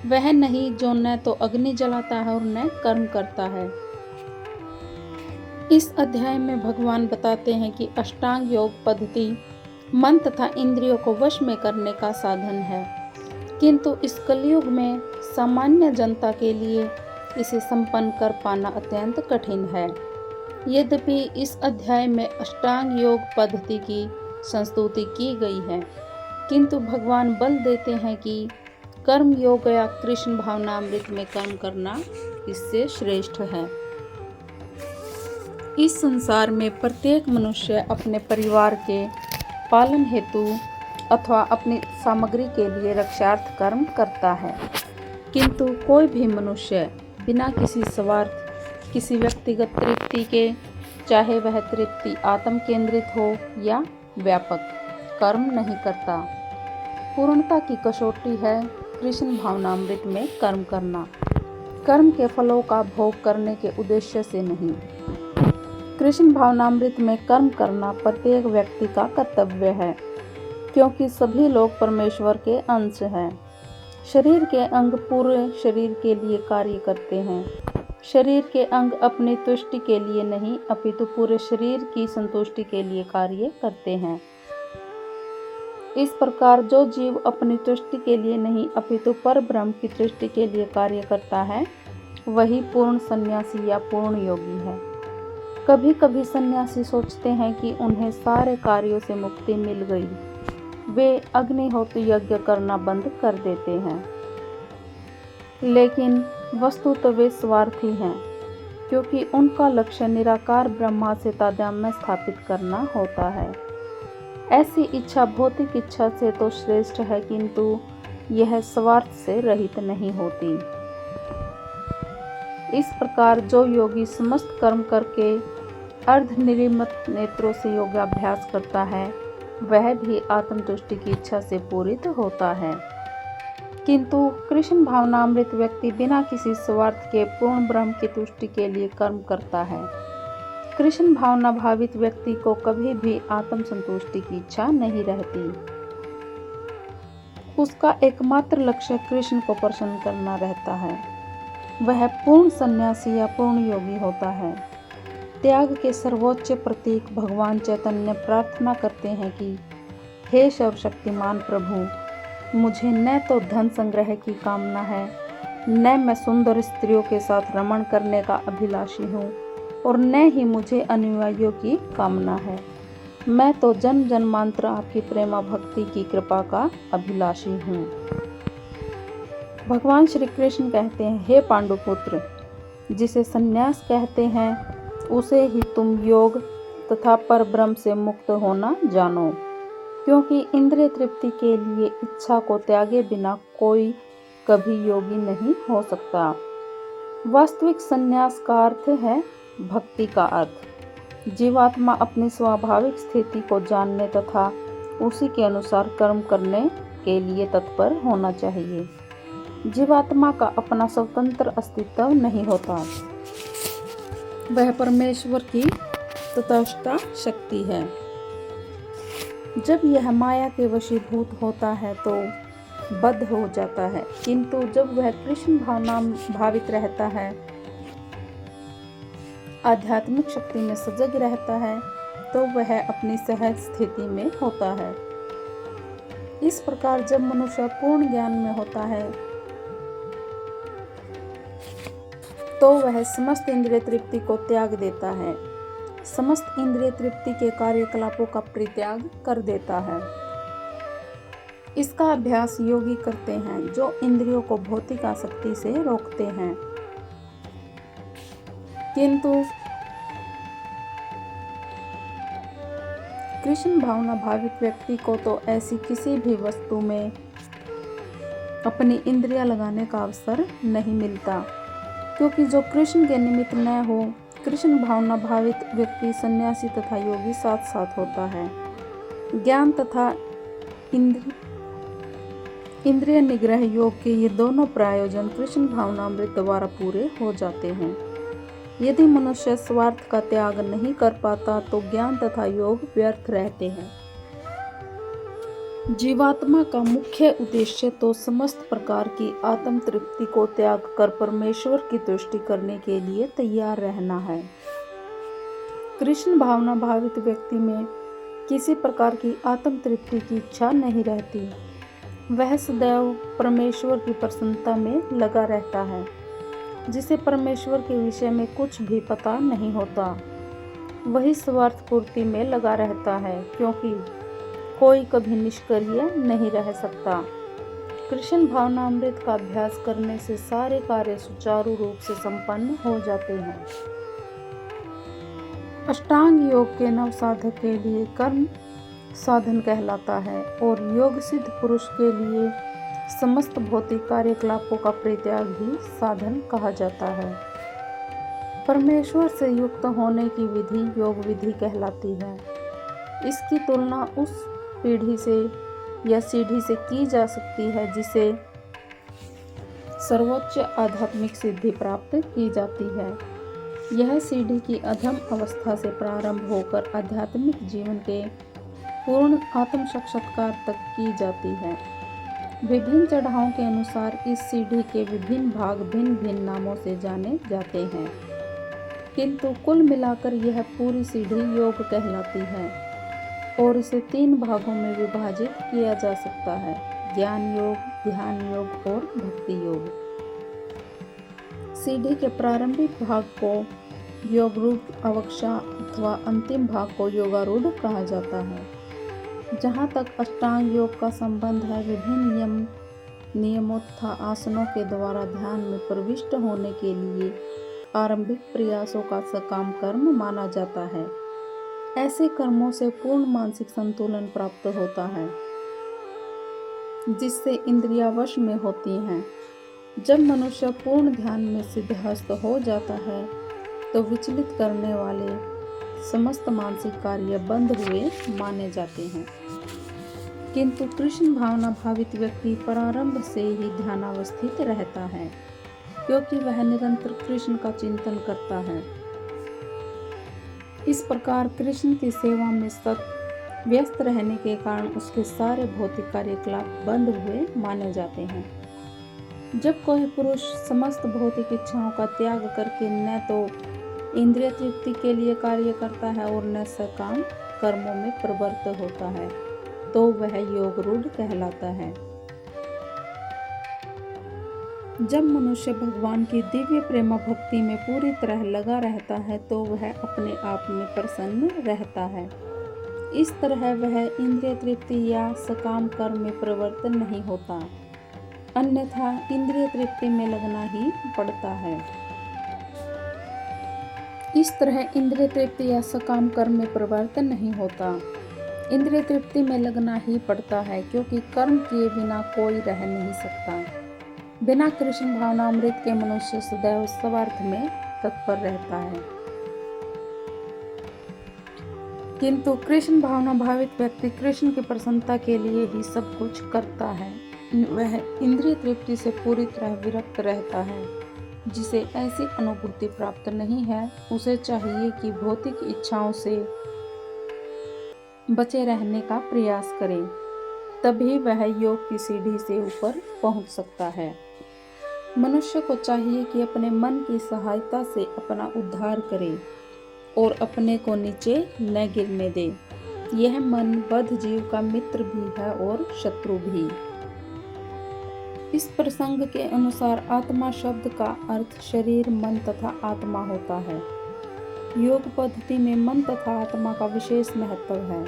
वह नहीं जो न तो अग्नि जलाता है और न कर्म करता है। इस अध्याय में भगवान बताते हैं कि अष्टांग योग पद्धति मन तथा इंद्रियों को वश में करने का साधन है, किंतु इस कलयुग में सामान्य जनता के लिए इसे संपन्न कर पाना अत्यंत कठिन है। यद्यपि इस अध्याय में अष्टांग योग पद्धति की संस्तुति की गई है, किंतु भगवान बल देते हैं कि कर्म योग या कृष्ण भावनामृत में कर्म करना इससे श्रेष्ठ है। इस संसार में प्रत्येक मनुष्य अपने परिवार के पालन हेतु अथवा अपनी सामग्री के लिए रक्षार्थ कर्म करता है, किंतु कोई भी मनुष्य बिना किसी स्वार्थ, किसी व्यक्तिगत तृप्ति के, चाहे वह तृप्ति आत्म केंद्रित हो या व्यापक, कर्म नहीं करता। पूर्णता की कसौटी है कृष्ण भावनामृत में कर्म करना, कर्म के फलों का भोग करने के उद्देश्य से नहीं। कृष्ण भावनामृत में कर्म करना प्रत्येक व्यक्ति का कर्तव्य है, क्योंकि सभी लोग परमेश्वर के अंश हैं। शरीर के अंग पूरे शरीर के लिए कार्य करते हैं। शरीर के अंग अपनी तुष्टि के लिए नहीं, अपितु पूरे शरीर की संतुष्टि के लिए कार्य करते हैं। इस प्रकार जो जीव अपनी तुष्टि के लिए नहीं, अपितु पर ब्रह्म की तुष्टि के लिए कार्य करता है, वही पूर्ण सन्यासी या पूर्ण योगी है। कभी कभी सन्यासी सोचते हैं कि उन्हें सारे कार्यों से मुक्ति मिल गई। वे अग्निहोत्र यज्ञ करना बंद कर देते हैं, लेकिन वस्तुतः वे स्वार्थी हैं, क्योंकि उनका लक्ष्य निराकार ब्रह्मा से तादात्म्य स्थापित करना होता है। ऐसी इच्छा भौतिक इच्छा से तो श्रेष्ठ है, किंतु यह स्वार्थ से रहित नहीं होती। इस प्रकार जो योगी समस्त कर्म करके अर्धनिर्मित नेत्रों से योगाभ्यास करता है, वह भी आत्मतुष्टि की इच्छा से पूरित होता है। किंतु कृष्ण भावनामृत व्यक्ति बिना किसी स्वार्थ के पूर्ण ब्रह्म की तुष्टि के लिए कर्म करता है। कृष्ण भावना भावित व्यक्ति को कभी भी आत्म संतुष्टि की इच्छा नहीं रहती। उसका एकमात्र लक्ष्य कृष्ण को प्रसन्न करना रहता है। वह पूर्ण सन्यासी या पूर्ण योगी होता है। त्याग के सर्वोच्च प्रतीक भगवान चैतन्य प्रार्थना करते हैं कि हे सर्वशक्तिमान प्रभु, मुझे न तो धन संग्रह की कामना है, न मैं सुंदर स्त्रियों के साथ रमण करने का अभिलाषी हूँ, और न ही मुझे अनुयायियों की कामना है। मैं तो जन्म जन्मांतर आपकी प्रेमा भक्ति की कृपा का अभिलाषी हूँ। भगवान श्री कृष्ण कहते हैं, हे पांडुपुत्र, जिसे संन्यास कहते हैं उसे ही तुम योग तथा परब्रह्म से मुक्त होना जानो, क्योंकि इंद्रिय तृप्ति के लिए इच्छा को त्यागे बिना कोई कभी योगी नहीं हो सकता। वास्तविक संन्यास का अर्थ है भक्ति का अर्थ। जीवात्मा अपनी स्वाभाविक स्थिति को जानने तथा उसी के अनुसार कर्म करने के लिए तत्पर होना चाहिए। जीवात्मा का अपना स्वतंत्र अस्तित्व नहीं होता, वह परमेश्वर की तटस्थ शक्ति है। जब यह माया के वशीभूत होता है तो बद्ध हो जाता है, किंतु जब वह कृष्ण भावना भावित रहता है, आध्यात्मिक शक्ति में सजग रहता है, तो वह अपनी सहज स्थिति में होता है। इस प्रकार जब मनुष्य पूर्ण ज्ञान में होता है तो वह समस्त इंद्रिय तृप्ति को त्याग देता है, समस्त इंद्रिय तृप्ति के कार्यकलापों का परित्याग कर देता है। इसका अभ्यास योगी करते हैं जो इंद्रियों को भौतिक आसक्ति से रोकते हैं। किंतु कृष्ण भावना भावित व्यक्ति को तो ऐसी किसी भी वस्तु में अपनी इंद्रियां लगाने का अवसर नहीं मिलता, क्योंकि जो कृष्ण के निमित्त न हो, कृष्ण भावना भावित व्यक्ति सन्यासी तथा योगी साथ साथ होता है। ज्ञान तथा इंद्रिय निग्रह योग के ये दोनों प्रयोजन कृष्ण भावनामृत द्वारा पूरे हो जाते हैं। यदि मनुष्य स्वार्थ का त्याग नहीं कर पाता तो ज्ञान तथा योग व्यर्थ रहते हैं। जीवात्मा का मुख्य उद्देश्य तो समस्त प्रकार की आत्म तृप्ति को त्याग कर परमेश्वर की तुष्टि करने के लिए तैयार रहना है। कृष्ण भावना भावित व्यक्ति में किसी प्रकार की आत्म तृप्ति की इच्छा नहीं रहती। वह सदैव परमेश्वर की प्रसन्नता में लगा रहता है। जिसे परमेश्वर के विषय में कुछ भी पता नहीं होता, वही स्वार्थ पूर्ति में लगा रहता है, क्योंकि कोई कभी निष्क्रिय नहीं रह सकता। कृष्ण भावनामृत का अभ्यास करने से सारे कार्य सुचारू रूप से संपन्न हो जाते हैं। अष्टांग योग के नव साधक के लिए कर्म साधन कहलाता है और योग सिद्ध पुरुष के लिए समस्त भौतिक कार्यकलापों का परित्याग ही साधन कहा जाता है। परमेश्वर से युक्त होने की विधि योग विधि कहलाती है। इसकी तुलना उस पीढ़ी से या सीढ़ी से की जा सकती है जिसे सर्वोच्च आध्यात्मिक सिद्धि प्राप्त की जाती है। यह सीढ़ी की अधम अवस्था से प्रारंभ होकर आध्यात्मिक जीवन के पूर्ण आत्म साक्षात्कार तक की जाती है। विभिन्न चढ़ावों के अनुसार इस सीढ़ी के विभिन्न भाग भिन्न भिन्न नामों से जाने जाते हैं, किंतु कुल मिलाकर यह पूरी सीढ़ी योग कहलाती है और इसे 3 भागों में विभाजित किया जा सकता है: ज्ञान योग, ध्यान योग और भक्ति योग। सीढ़ी के प्रारंभिक भाग को योगरूढ़ अवक्षा अथवा अंतिम भाग को योगारूढ़ कहा जाता है। जहाँ तक अष्टांग योग का संबंध है, विभिन्न नियमों तथा आसनों के द्वारा ध्यान में प्रविष्ट होने के लिए आरंभिक प्रयासों का सकाम कर्म माना जाता है। ऐसे कर्मों से पूर्ण मानसिक संतुलन प्राप्त होता है, जिससे इंद्रियां वश में होती हैं। जब मनुष्य पूर्ण ध्यान में सिद्धहस्त हो जाता है तो विचलित करने वाले समस्त मानसिक कार्य बंद हुए माने जाते हैं। किंतु कृष्ण भावना भावित व्यक्ति प्रारंभ से ही ध्यानावस्थित रहता है, क्योंकि वह निरंतर कृष्ण का चिंतन करता है। इस प्रकार कृष्ण की सेवा में सतत व्यस्त रहने के कारण उसके सारे भौतिक कार्यकलाप बंद हुए माने जाते हैं। जब कोई पुरुष समस्त भौतिक इच्छाओं का त्याग करके न तो इंद्रिय तृप्ति के लिए कार्य करता है और न सकाम कर्मों में प्रवृत्त होता है, तो वह योगरूढ़ कहलाता है। जब मनुष्य भगवान की दिव्य प्रेम भक्ति में पूरी तरह लगा रहता है तो वह अपने आप में प्रसन्न रहता है। इस तरह वह इंद्रिय तृप्ति या सकाम कर्म में प्रवर्तन नहीं होता, अन्यथा इंद्रिय तृप्ति में लगना ही पड़ता है। इस तरह इंद्रिय तृप्ति या सकाम कर्म में प्रवर्तन नहीं होता, इंद्रिय तृप्ति में लगना ही पड़ता है, क्योंकि कर्म किए बिना कोई रह नहीं सकता। बिना कृष्ण भावनामृत के मनुष्य सदैव स्वार्थ में तत्पर रहता है, किंतु कृष्ण भावना भावित व्यक्ति कृष्ण की प्रसन्नता के लिए ही सब कुछ करता है। वह इंद्रिय तृप्ति से पूरी तरह विरक्त रहता है। जिसे ऐसी अनुभूति प्राप्त नहीं है, उसे चाहिए कि भौतिक इच्छाओं से बचे रहने का प्रयास करे, तभी वह योग की सीढ़ी से ऊपर पहुंच सकता है। मनुष्य को चाहिए कि अपने मन की सहायता से अपना उद्धार करे और अपने को नीचे न गिरने दे। यह मन बद्ध जीव का मित्र भी है और शत्रु भी। इस प्रसंग के अनुसार आत्मा शब्द का अर्थ शरीर, मन तथा आत्मा होता है। योग पद्धति में मन तथा आत्मा का विशेष महत्व है,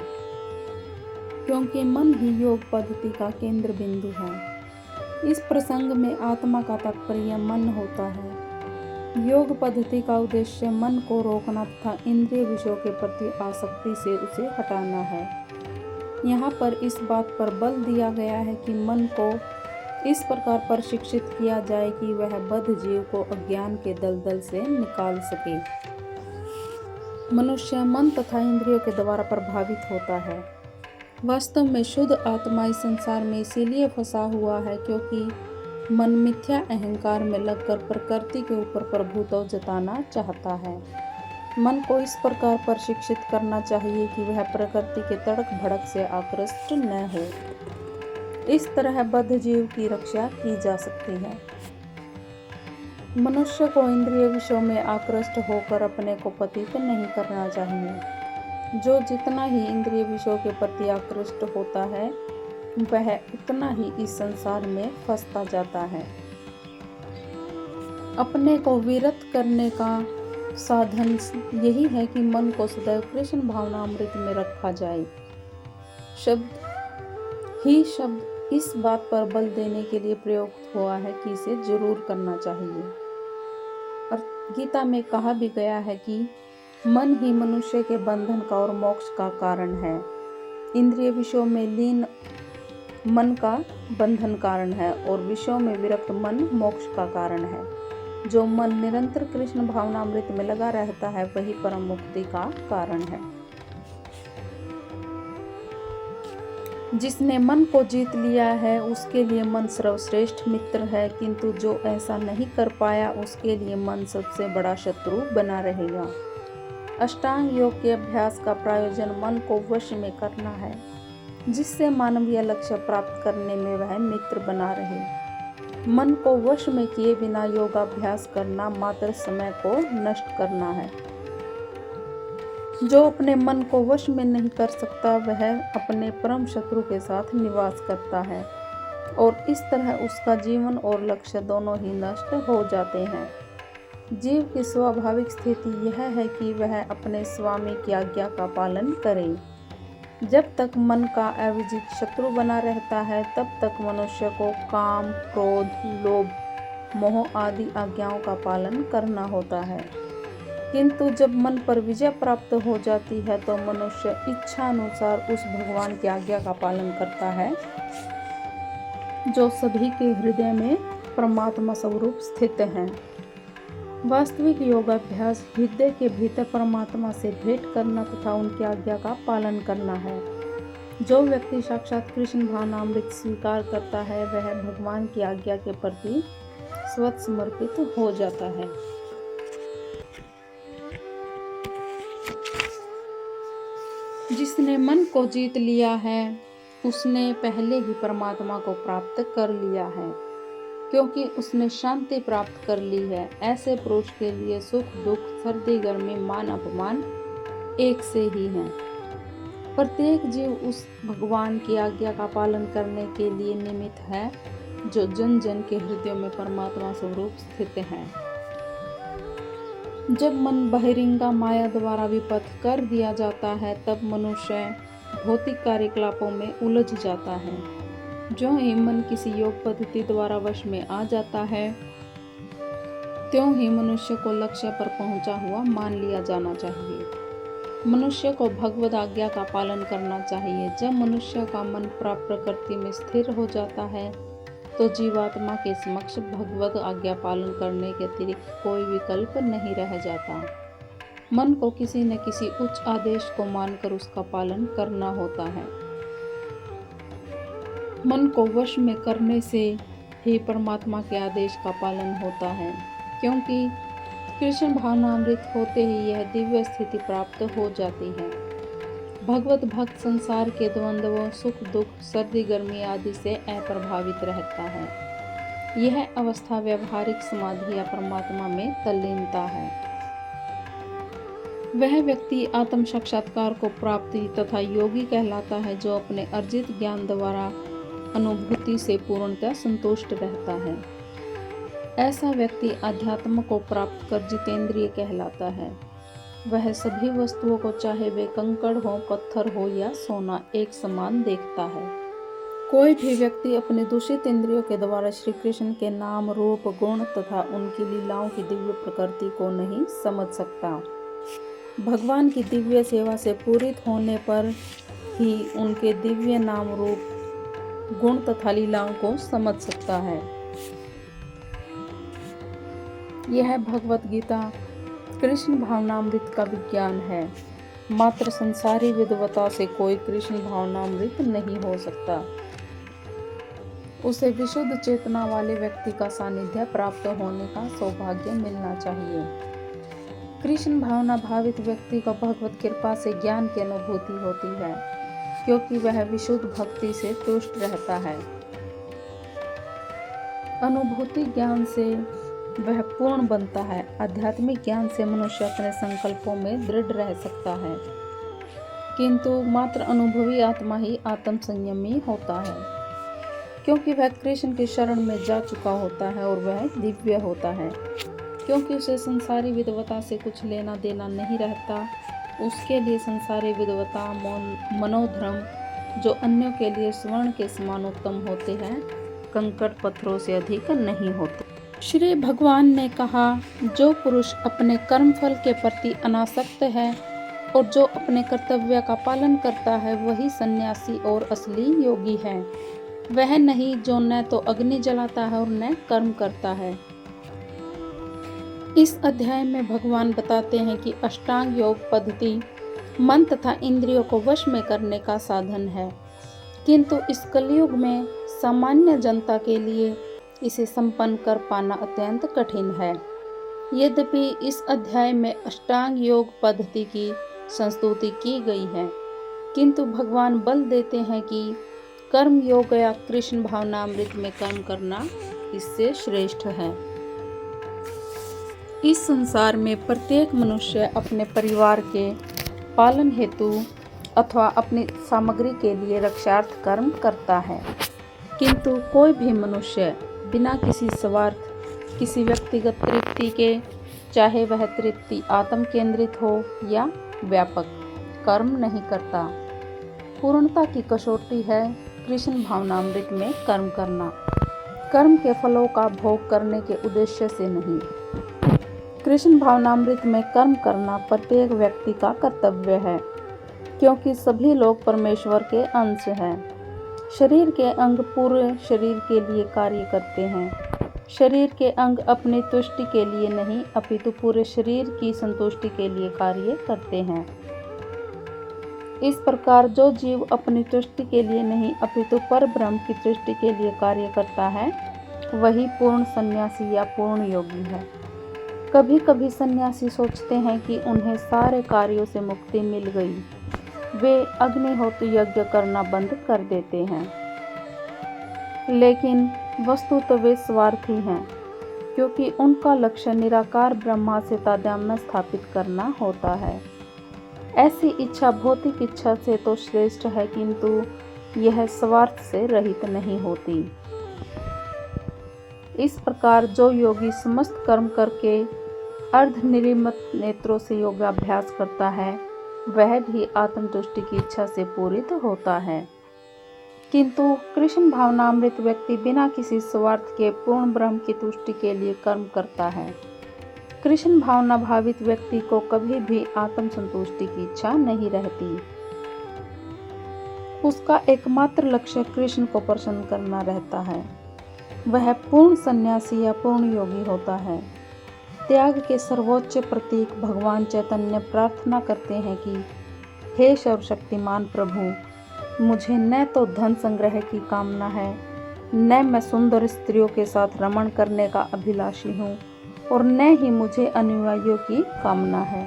क्योंकि मन ही योग पद्धति का केंद्र बिंदु है। इस प्रसंग में आत्मा का तात्पर्य मन होता है। योग पद्धति का उद्देश्य मन को रोकना तथा इंद्रिय विषयों के प्रति आसक्ति से उसे हटाना है। यहाँ पर इस बात पर बल दिया गया है कि मन को इस प्रकार प्रशिक्षित किया जाए कि वह बद्ध जीव को अज्ञान के दलदल से निकाल सके। मनुष्य मन तथा इंद्रियों के द्वारा प्रभावित होता है। वास्तव में शुद्ध आत्मा इस संसार में इसीलिए फंसा हुआ है क्योंकि मन मिथ्या अहंकार में लगकर प्रकृति के ऊपर प्रभुत्व जताना चाहता है। मन को इस प्रकार प्रशिक्षित करना चाहिए कि वह प्रकृति के तड़क भड़क से आकृष्ट न हो। इस तरह बद्ध जीव की रक्षा की जा सकती है। मनुष्य को इंद्रिय विषयों में आकृष्ट होकर अपने को पतित नहीं करना चाहिए। जो जितना ही इंद्रिय विषयों के प्रति आकृष्ट होता है, वह उतना ही इस संसार में फंसता जाता है। अपने को विरत करने का साधन यही है कि मन को सदैव कृष्ण भावनामृत में रखा जाए। शब्द इस बात पर बल देने के लिए प्रयुक्त हुआ है कि इसे जरूर करना चाहिए। और गीता में कहा भी गया है कि मन ही मनुष्य के बंधन का और मोक्ष का कारण है। इंद्रिय विषयों में लीन मन का बंधन कारण है और विषयों में विरक्त मन मोक्ष का कारण है। जो मन निरंतर कृष्ण भावनामृत में लगा रहता है, वही परम मुक्ति का कारण है। जिसने मन को जीत लिया है, उसके लिए मन सर्वश्रेष्ठ मित्र है, किंतु जो ऐसा नहीं कर पाया, उसके लिए मन सबसे बड़ा शत्रु बना रहेगा। अष्टांग योग के अभ्यास का प्रयोजन मन को वश में करना है, जिससे मानवीय लक्ष्य प्राप्त करने में वह मित्र बना रहे। मन को वश में किए बिना योगाभ्यास करना मात्र समय को नष्ट करना है। जो अपने मन को वश में नहीं कर सकता, वह अपने परम शत्रु के साथ निवास करता है और इस तरह उसका जीवन और लक्ष्य दोनों ही नष्ट हो जाते हैं। जीव की स्वाभाविक स्थिति यह है कि वह अपने स्वामी की आज्ञा का पालन करे। जब तक मन का अविजित शत्रु बना रहता है, तब तक मनुष्य को काम, क्रोध, लोभ, मोह आदि आज्ञाओं का पालन करना होता है। किंतु जब मन पर विजय प्राप्त हो जाती है, तो मनुष्य इच्छा अनुसार उस भगवान की आज्ञा का पालन करता है, जो सभी के हृदय में परमात्मा स्वरूप स्थित हैं। वास्तविक योगाभ्यास हृदय के भीतर परमात्मा से भेंट करना तथा उनकी आज्ञा का पालन करना है। जो व्यक्ति साक्षात कृष्ण भावनामृत स्वीकार करता है, वह भगवान की आज्ञा के प्रति स्वतः समर्पित हो जाता है। जिसने मन को जीत लिया है, उसने पहले ही परमात्मा को प्राप्त कर लिया है, क्योंकि उसने शांति प्राप्त कर ली है। ऐसे पुरुष के लिए सुख दुख, सर्दी गर्मी, मान अपमान एक से ही हैं। प्रत्येक जीव उस भगवान की आज्ञा का पालन करने के लिए निमित्त है, जो जन जन के हृदयों में परमात्मा स्वरूप स्थित हैं। जब मन बहिरंगा माया द्वारा विपथ कर दिया जाता है, तब मनुष्य भौतिक कार्यकलापों में उलझ जाता है। जो ही मन किसी योग पद्धति द्वारा वश में आ जाता है, त्यों ही मनुष्य को लक्ष्य पर पहुंचा हुआ मान लिया जाना चाहिए। मनुष्य को भगवद आज्ञा का पालन करना चाहिए। जब मनुष्य का मन प्राप्त प्रकृति में स्थिर हो जाता है, तो जीवात्मा के समक्ष भगवद आज्ञा पालन करने के अतिरिक्त कोई विकल्प नहीं रह जाता। मन को किसी न किसी उच्च आदेश को मानकर उसका पालन करना होता है। मन को वश में करने से ही परमात्मा के आदेश का पालन होता है, क्योंकि कृष्ण भावनामृत होते ही यह दिव्य स्थिति प्राप्त हो जाती है। भगवत भक्त संसार के द्वंद्वों, सुख दुख, सर्दी गर्मी आदि से अप्रभावित रहता है। यह अवस्था व्यवहारिक समाधि या परमात्मा में तल्लीनता है। वह व्यक्ति आत्म साक्षात्कार को प्राप्ति तथा योगी कहलाता है, जो अपने अर्जित ज्ञान द्वारा अनुभूति से पूर्णतः संतुष्ट रहता है। ऐसा व्यक्ति अध्यात्म को प्राप्त कर जितेंद्रिय कहलाता है। वह सभी वस्तुओं को, चाहे वे कंकड़ हो, पत्थर हो या सोना, एक समान देखता है। कोई भी व्यक्ति अपने दूषित इंद्रियों के द्वारा श्री कृष्ण के नाम, रूप, गुण तथा उनकी लीलाओं की दिव्य प्रकृति को नहीं समझ सकता। भगवान की दिव्य सेवा से पूरित होने पर ही उनके दिव्य नाम, रूप, गुण तथा लीलाओं को समझ सकता है। यह भगवत गीता कृष्ण भावनामृत का विज्ञान है। मात्र संसारी विद्वता से कोई कृष्ण भावनामृत नहीं हो सकता। उसे विशुद्ध चेतना वाले व्यक्ति का सानिध्य प्राप्त होने का सौभाग्य मिलना चाहिए। कृष्ण भावना भावित व्यक्ति को भगवत कृपा से ज्ञान की अनुभूति होती है, क्योंकि वह विशुद्ध भक्ति से तुष्ट रहता है। अनुभूति ज्ञान से वह पूर्ण बनता है। आध्यात्मिक ज्ञान से मनुष्य अपने संकल्पों में दृढ़ रह सकता है, किंतु मात्र अनुभवी आत्मा ही आत्म संयमी होता है, क्योंकि वह कृष्ण की शरण में जा चुका होता है और वह दिव्य होता है। क्योंकि उसे संसारी विद्वता से कुछ लेना देना नहीं रहता। उसके लिए संसारी विद्वता, मनोधर्म, जो अन्यों के लिए स्वर्ण के समान उत्तम होते हैं, कंकड़ पत्थरों से अधिक नहीं होते। श्री भगवान ने कहा, जो पुरुष अपने कर्मफल के प्रति अनासक्त है और जो अपने कर्तव्य का पालन करता है, वही सन्यासी और असली योगी है। वह नहीं जो न तो अग्नि जलाता है और न कर्म करता है। इस अध्याय में भगवान बताते हैं कि अष्टांग योग पद्धति मन तथा इंद्रियों को वश में करने का साधन है, किंतु इस कलयुग में सामान्य जनता के लिए इसे संपन्न कर पाना अत्यंत कठिन है। यद्यपि इस अध्याय में अष्टांग योग पद्धति की संस्तुति की गई है, किंतु भगवान बल देते हैं कि कर्म योग या कृष्ण भावनामृत में कर्म करना इससे श्रेष्ठ है। इस संसार में प्रत्येक मनुष्य अपने परिवार के पालन हेतु अथवा अपनी सामग्री के लिए रक्षार्थ कर्म करता है, किंतु कोई भी मनुष्य बिना किसी स्वार्थ, किसी व्यक्तिगत तृप्ति के, चाहे वह तृप्ति आत्म केंद्रित हो या व्यापक, कर्म नहीं करता। पूर्णता की कसौटी है कृष्ण भावनामृत में कर्म करना, कर्म के फलों का भोग करने के उद्देश्य से नहीं। कृष्ण भावनामृत में कर्म करना प्रत्येक व्यक्ति का कर्तव्य है, क्योंकि सभी लोग परमेश्वर के अंश हैं। शरीर के अंग पूरे शरीर के लिए कार्य करते हैं। शरीर के अंग अपनी तुष्टि के लिए नहीं, अपितु पूरे शरीर की संतुष्टि के लिए कार्य करते हैं। इस प्रकार जो जीव अपनी तुष्टि के लिए नहीं, अपितु पर ब्रह्म की तुष्टि के लिए कार्य करता है, वही पूर्ण सन्यासी या पूर्ण योगी है। कभी कभी सन्यासी सोचते हैं कि उन्हें सारे कार्यों से मुक्ति मिल गई। वे अग्निहोत्र यज्ञ करना बंद कर देते हैं, लेकिन वस्तुतः वे स्वार्थी हैं, क्योंकि उनका लक्ष्य निराकार ब्रह्मा से तादात्म्य स्थापित करना होता है। ऐसी इच्छा भौतिक इच्छा से तो श्रेष्ठ है, किंतु यह स्वार्थ से रहित नहीं होती। इस प्रकार जो योगी समस्त कर्म करके अर्धनिर्मित नेत्रों से योगाभ्यास करता है वह भी आत्मतुष्टि की इच्छा से पूरित होता है। किंतु कृष्ण भावनामृत व्यक्ति बिना किसी स्वार्थ के पूर्ण ब्रह्म की तुष्टि के लिए कर्म करता है। कृष्ण भावना भावित व्यक्ति को कभी भी आत्म संतुष्टि की इच्छा नहीं रहती। उसका एकमात्र लक्ष्य कृष्ण को प्रसन्न करना रहता है। वह पूर्ण सन्यासी या पूर्ण योगी होता है। त्याग के सर्वोच्च प्रतीक भगवान चैतन्य प्रार्थना करते हैं कि हे सर्वशक्तिमान प्रभु, मुझे न तो धन संग्रह की कामना है, न मैं सुंदर स्त्रियों के साथ रमण करने का अभिलाषी हूँ और न ही मुझे अनुयायियों की कामना है।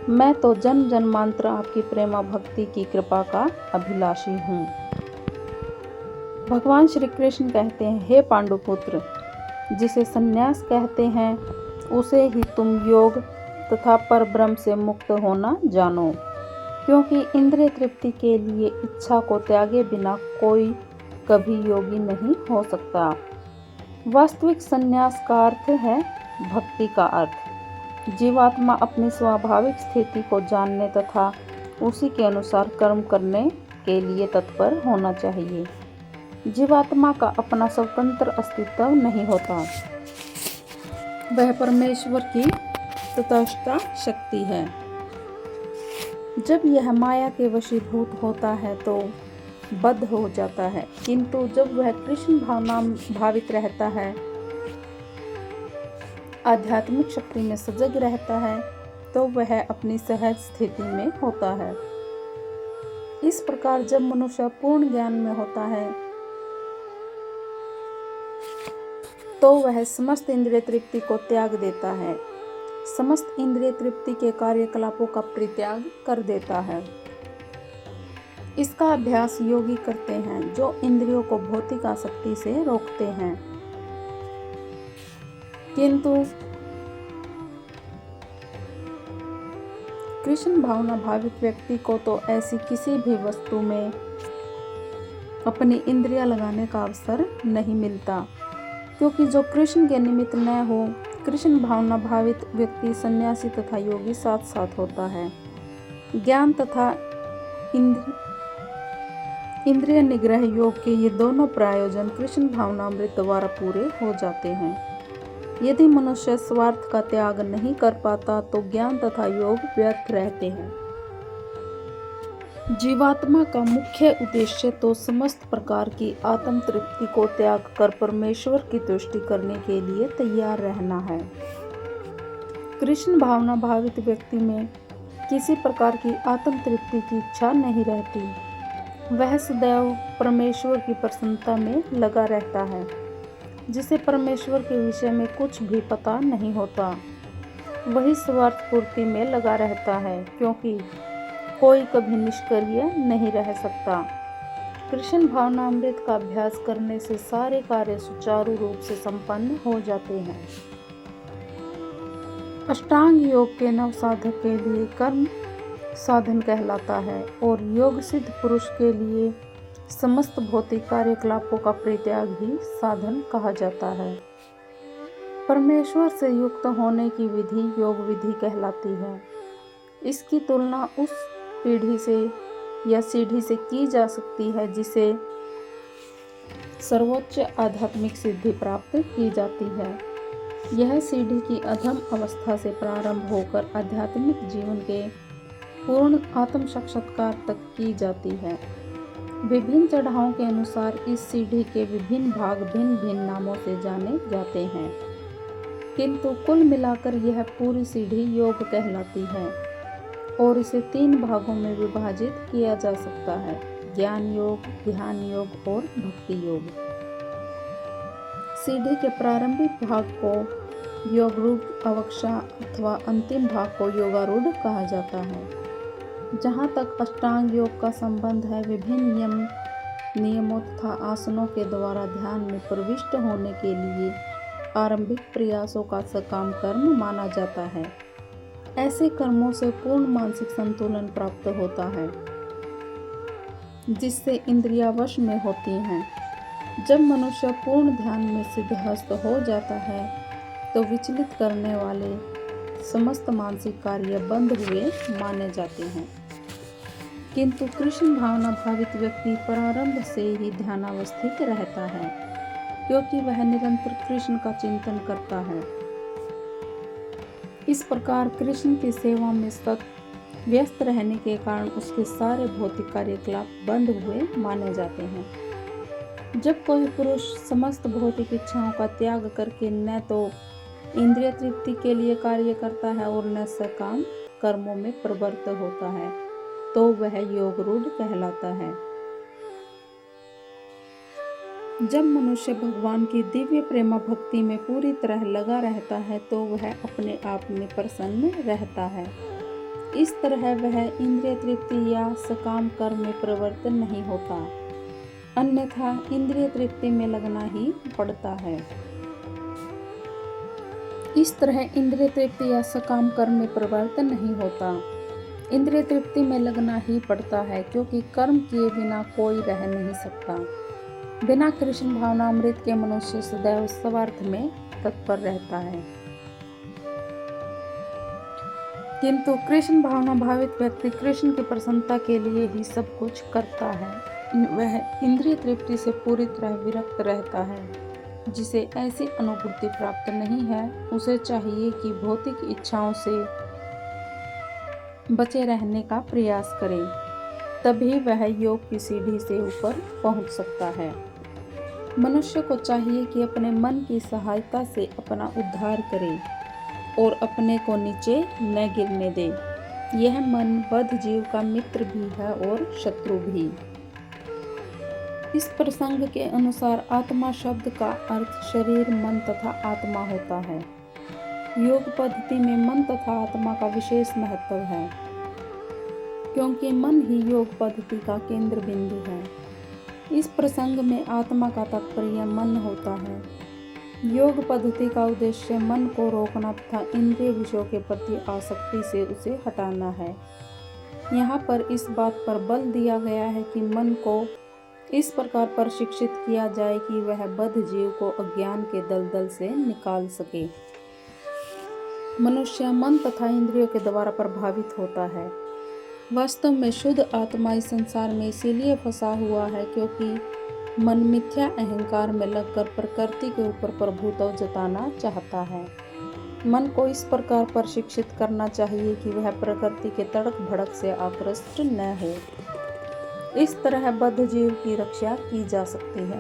मैं तो जन्म जन्मांतर आपकी प्रेमा भक्ति की कृपा का अभिलाषी हूँ। भगवान श्री कृष्ण कहते हैं, हे पांडुपुत्र, जिसे संन्यास कहते हैं उसे ही तुम योग तथा परब्रह्म से मुक्त होना जानो, क्योंकि इंद्रिय तृप्ति के लिए इच्छा को त्यागे बिना कोई कभी योगी नहीं हो सकता। वास्तविक संन्यास का अर्थ है भक्ति का अर्थ। जीवात्मा अपनी स्वाभाविक स्थिति को जानने तथा उसी के अनुसार कर्म करने के लिए तत्पर होना चाहिए। जीवात्मा का अपना स्वतंत्र अस्तित्व नहीं होता, वह परमेश्वर की तटस्थ शक्ति है। जब यह माया के वशीभूत होता है तो बद्ध हो जाता है, किंतु जब वह कृष्ण भावना भावित रहता है, आध्यात्मिक शक्ति में सजग रहता है, तो वह अपनी सहज स्थिति में होता है। इस प्रकार जब मनुष्य पूर्ण ज्ञान में होता है तो वह समस्त इंद्रिय तृप्ति को त्याग देता है, समस्त इंद्रिय तृप्ति के कार्यकलापों का परित्याग कर देता है। इसका अभ्यास योगी करते हैं जो इंद्रियों को भौतिक आसक्ति से रोकते हैं। किंतु कृष्ण भावना भावित व्यक्ति को तो ऐसी किसी भी वस्तु में अपनी इंद्रियां लगाने का अवसर नहीं मिलता, क्योंकि जो कृष्ण के निमित्त न हो, कृष्ण भावना भावित व्यक्ति सन्यासी तथा योगी साथ साथ होता है। ज्ञान तथा इंद्रिय निग्रह योग के ये दोनों प्रयोजन कृष्ण भावनामृत द्वारा पूरे हो जाते हैं। यदि मनुष्य स्वार्थ का त्याग नहीं कर पाता तो ज्ञान तथा योग व्यर्थ रहते हैं। जीवात्मा का मुख्य उद्देश्य तो समस्त प्रकार की आत्म तृप्ति को त्याग कर परमेश्वर की तुष्टि करने के लिए तैयार रहना है। कृष्ण भावना भावित व्यक्ति में किसी प्रकार की आत्म तृप्ति की इच्छा नहीं रहती। वह सदैव परमेश्वर की प्रसन्नता में लगा रहता है। जिसे परमेश्वर के विषय में कुछ भी पता नहीं होता, वही स्वार्थ पूर्ति में लगा रहता है, क्योंकि कोई कभी निष्क्रिय नहीं रह सकता। कृष्ण भावनामृत का अभ्यास करने से सारे कार्य सुचारू रूप से संपन्न हो जाते हैं। अष्टांग योग के नव साधक के लिए कर्म साधन कहलाता है और योग सिद्ध पुरुष के लिए समस्त भौतिक कार्यकलापों का परित्याग ही साधन कहा जाता है। परमेश्वर से युक्त होने की विधि योग विधि कहलाती है। इसकी तुलना उस पीढ़ी से या सीढ़ी से की जा सकती है जिसे सर्वोच्च आध्यात्मिक सिद्धि प्राप्त की जाती है। यह सीढ़ी की अधम अवस्था से प्रारंभ होकर आध्यात्मिक जीवन के पूर्ण आत्म साक्षात्कार तक की जाती है। विभिन्न चढ़ावों के अनुसार इस सीढ़ी के विभिन्न भाग भिन्न भिन्न नामों से जाने जाते हैं, किंतु कुल मिलाकर यह पूरी सीढ़ी योग कहलाती है और इसे 3 भागों में विभाजित किया जा सकता है: ज्ञान योग, ध्यान योग और भक्ति योग। सीढ़ी के प्रारंभिक भाग को योगरूढ़ अवक्षा अथवा अंतिम भाग को योगारूढ़ कहा जाता है। जहाँ तक अष्टांग योग का संबंध है, विभिन्न नियमों तथा आसनों के द्वारा ध्यान में प्रविष्ट होने के लिए आरंभिक प्रयासों का सकाम कर्म माना जाता है। ऐसे कर्मों से पूर्ण मानसिक संतुलन प्राप्त होता है, जिससे इंद्रियां वश में होती हैं जब मनुष्य पूर्ण ध्यान में सिद्धहस्त हो जाता है तो विचलित करने वाले समस्त मानसिक कार्य बंद हुए माने जाते हैं। किंतु कृष्ण भावना भावित व्यक्ति प्रारंभ से ही ध्यानावस्थित रहता है, क्योंकि वह निरंतर कृष्ण का चिंतन करता है। इस प्रकार कृष्ण की सेवा में सतत व्यस्त रहने के कारण उसके सारे भौतिक कार्यकलाप बंद हुए माने जाते हैं। जब कोई पुरुष समस्त भौतिक इच्छाओं का त्याग करके न तो इंद्रिय तृप्ति के लिए कार्य करता है और न सकाम कर्मों में प्रवृत्त होता है, तो वह योगरूढ़ कहलाता है। जब मनुष्य भगवान की दिव्य प्रेमा भक्ति में पूरी तरह लगा रहता है तो वह अपने आप में प्रसन्न रहता है। इस तरह वह इंद्रिय तृप्ति या सकाम कर्म में प्रवृत्त नहीं होता, अन्यथा इंद्रिय तृप्ति में लगना ही पड़ता है। इस तरह इंद्रिय तृप्ति या सकाम कर्म में प्रवर्तन नहीं होता, इंद्रिय तृप्ति में लगना ही पड़ता है, क्योंकि कर्म किए बिना कोई रह नहीं सकता। बिना कृष्ण भावना अमृत के मनुष्य सदैव स्वार्थ में तत्पर रहता है। किंतु कृष्ण भावना भावित व्यक्ति कृष्ण की प्रसन्नता के लिए ही सब कुछ करता है। वह इंद्रिय तृप्ति से पूरी तरह विरक्त रहता है। जिसे ऐसी अनुभूति प्राप्त नहीं है, उसे चाहिए कि भौतिक इच्छाओं से बचे रहने का प्रयास करे, तभी वह योग की सीढ़ी से ऊपर पहुंच सकता है। मनुष्य को चाहिए कि अपने मन की सहायता से अपना उद्धार करे और अपने को नीचे न गिरने दे। यह मन बद्ध जीव का मित्र भी है और शत्रु भी। इस प्रसंग के अनुसार आत्मा शब्द का अर्थ शरीर, मन तथा आत्मा होता है। योग पद्धति में मन तथा आत्मा का विशेष महत्व है, क्योंकि मन ही योग पद्धति का केंद्र बिंदु है। इस प्रसंग में आत्मा का तात्पर्य मन होता है। योग पद्धति का उद्देश्य मन को रोकना तथा इंद्रिय विषयों के प्रति आसक्ति से उसे हटाना है। यहाँ पर इस बात पर बल दिया गया है कि मन को इस प्रकार प्रशिक्षित किया जाए कि वह बद्ध जीव को अज्ञान के दलदल से निकाल सके। मनुष्य मन तथा इंद्रियों के द्वारा प्रभावित होता है। वास्तव में शुद्ध आत्मा इस संसार में इसीलिए फंसा हुआ है क्योंकि मन मिथ्या अहंकार में लगकर प्रकृति के ऊपर प्रभुत्व जताना चाहता है। मन को इस प्रकार प्रशिक्षित करना चाहिए कि वह प्रकृति के तड़क भड़क से आकृष्ट न हो। इस तरह बद्ध जीव की रक्षा की जा सकती है।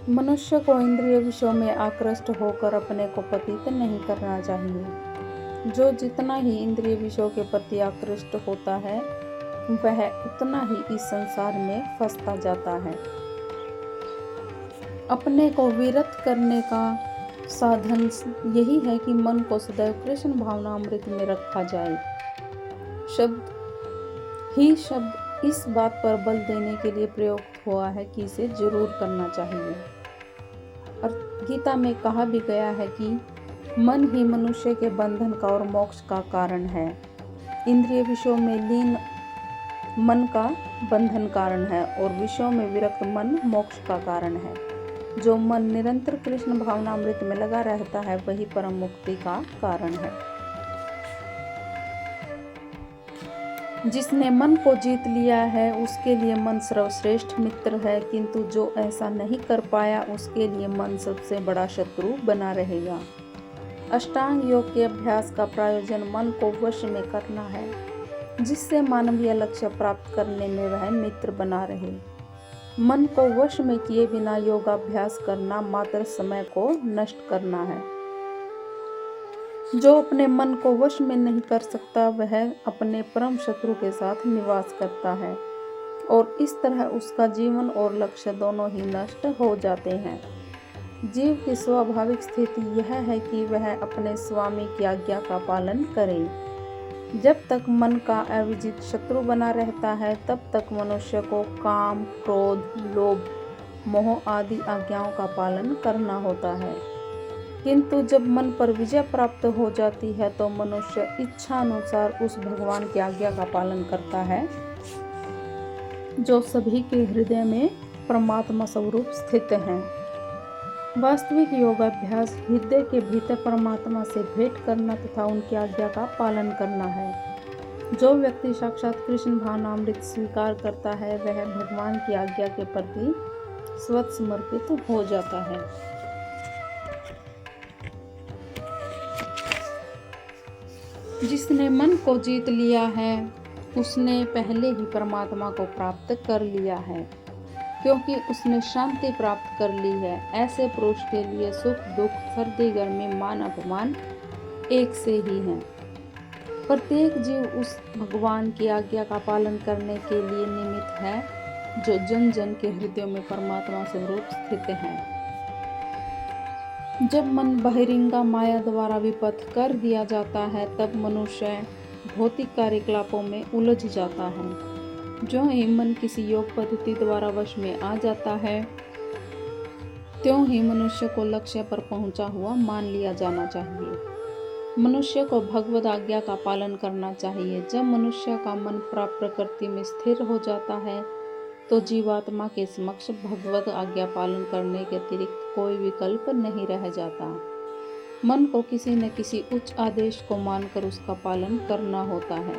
मनुष्य को इंद्रिय विषयों में आकृष्ट होकर अपने को पतित नहीं करना चाहिए। जो जितना ही इंद्रिय विषयों के प्रति आकृष्ट होता है, वह उतना ही इस संसार में फंसता जाता है। अपने को विरत करने का साधन यही है कि मन को सदैव कृष्ण भावना अमृत में रखा जाए। शब्द इस बात पर बल देने के लिए प्रयुक्त हुआ है कि इसे जरूर करना चाहिए। और गीता में कहा भी गया है कि मन ही मनुष्य के बंधन का और मोक्ष का कारण है। इंद्रिय विषयों में लीन मन का बंधन कारण है और विषयों में विरक्त मन मोक्ष का कारण है। जो मन निरंतर कृष्ण भावना अमृत में लगा रहता है, वही परम मुक्ति का कारण है। जिसने मन को जीत लिया है, उसके लिए मन सर्वश्रेष्ठ मित्र है, किंतु जो ऐसा नहीं कर पाया, उसके लिए मन सबसे बड़ा शत्रु बना रहेगा। अष्टांग योग के अभ्यास का प्रयोजन मन को वश में करना है, जिससे मानवीय लक्ष्य प्राप्त करने में वह मित्र बना रहे। मन को वश में किए बिना योगाभ्यास करना मात्र समय को नष्ट करना है। जो अपने मन को वश में नहीं कर सकता, वह अपने परम शत्रु के साथ निवास करता है और इस तरह उसका जीवन और लक्ष्य दोनों ही नष्ट हो जाते हैं। जीव की स्वाभाविक स्थिति यह है कि वह अपने स्वामी की आज्ञा का पालन करे। जब तक मन का अविजित शत्रु बना रहता है, तब तक मनुष्य को काम, क्रोध, लोभ, मोह आदि आज्ञाओं का पालन करना होता है। किंतु जब मन पर विजय प्राप्त हो जाती है तो मनुष्य इच्छा अनुसार उस भगवान की आज्ञा का पालन करता है जो सभी के हृदय में परमात्मा स्वरूप स्थित हैं। वास्तविक योगाभ्यास हृदय के भीतर परमात्मा से भेंट करना तथा उनकी आज्ञा का पालन करना है। जो व्यक्ति साक्षात कृष्ण भावनामृत स्वीकार करता है वह भगवान की आज्ञा के प्रति स्वतः समर्पित हो जाता है। जिसने मन को जीत लिया है उसने पहले ही परमात्मा को प्राप्त कर लिया है, क्योंकि उसने शांति प्राप्त कर ली है। ऐसे पुरुष के लिए सुख दुख, सर्दी गर्मी, मान अपमान एक से ही हैं। प्रत्येक जीव उस भगवान की आज्ञा का पालन करने के लिए निमित्त है जो जन जन के हृदयों में परमात्मा स्वरूप स्थित है। जब मन बहिरंगा माया द्वारा विपथ कर दिया जाता है तब मनुष्य भौतिक कार्यकलापों में उलझ जाता है। जो ही मन किसी योग पद्धति द्वारा वश में आ जाता है त्यों ही मनुष्य को लक्ष्य पर पहुंचा हुआ मान लिया जाना चाहिए। मनुष्य को भगवद आज्ञा का पालन करना चाहिए। जब मनुष्य का मन प्रकृति में स्थिर हो जाता है तो जीवात्मा के समक्ष भगवद आज्ञा पालन करने के अतिरिक्त कोई विकल्प नहीं रह जाता। मन को किसी न किसी उच्च आदेश को मानकर उसका पालन करना होता है।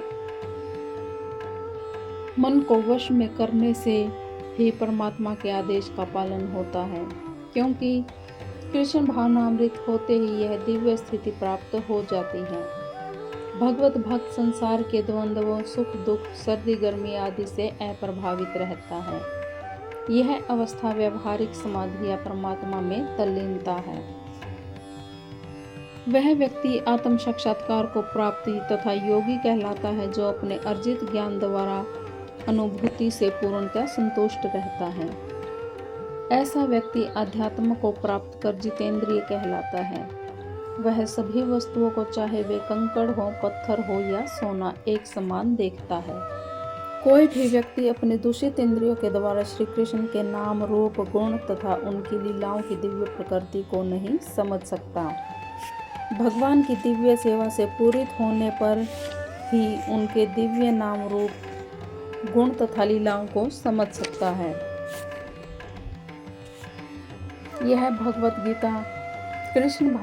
मन को वश में करने से ही परमात्मा के आदेश का पालन होता है, क्योंकि कृष्ण भावनामृत होते ही यह दिव्य स्थिति प्राप्त हो जाती है। भगवत भक्त संसार के द्वंद्वों, सुख दुख, सर्दी गर्मी आदि से अप्रभावित रहता है। यह अवस्था व्यवहारिक समाधि या परमात्मा में तल्लीनता है। वह व्यक्ति आत्म साक्षात्कार को प्राप्ति तथा योगी कहलाता है, जो अपने अर्जित ज्ञान द्वारा अनुभूति से पूर्णतः संतुष्ट रहता है। ऐसा व्यक्ति अध्यात्म को प्राप्त कर जितेंद्रिय कहलाता है। वह सभी वस्तुओं को, चाहे वे कंकड़ हो, पत्थर हो या सोना, एक समान देखता है। कोई भी व्यक्ति अपने दूषित इंद्रियों के द्वारा श्री कृष्ण के नाम, रूप, गुण तथा उनकी लीलाओं की दिव्य प्रकृति को नहीं समझ सकता। भगवान की दिव्य सेवा से पूरित होने पर ही उनके दिव्य नाम, रूप, गुण तथा लीलाओं को समझ सकता है। यह भगवत गीता कृष्ण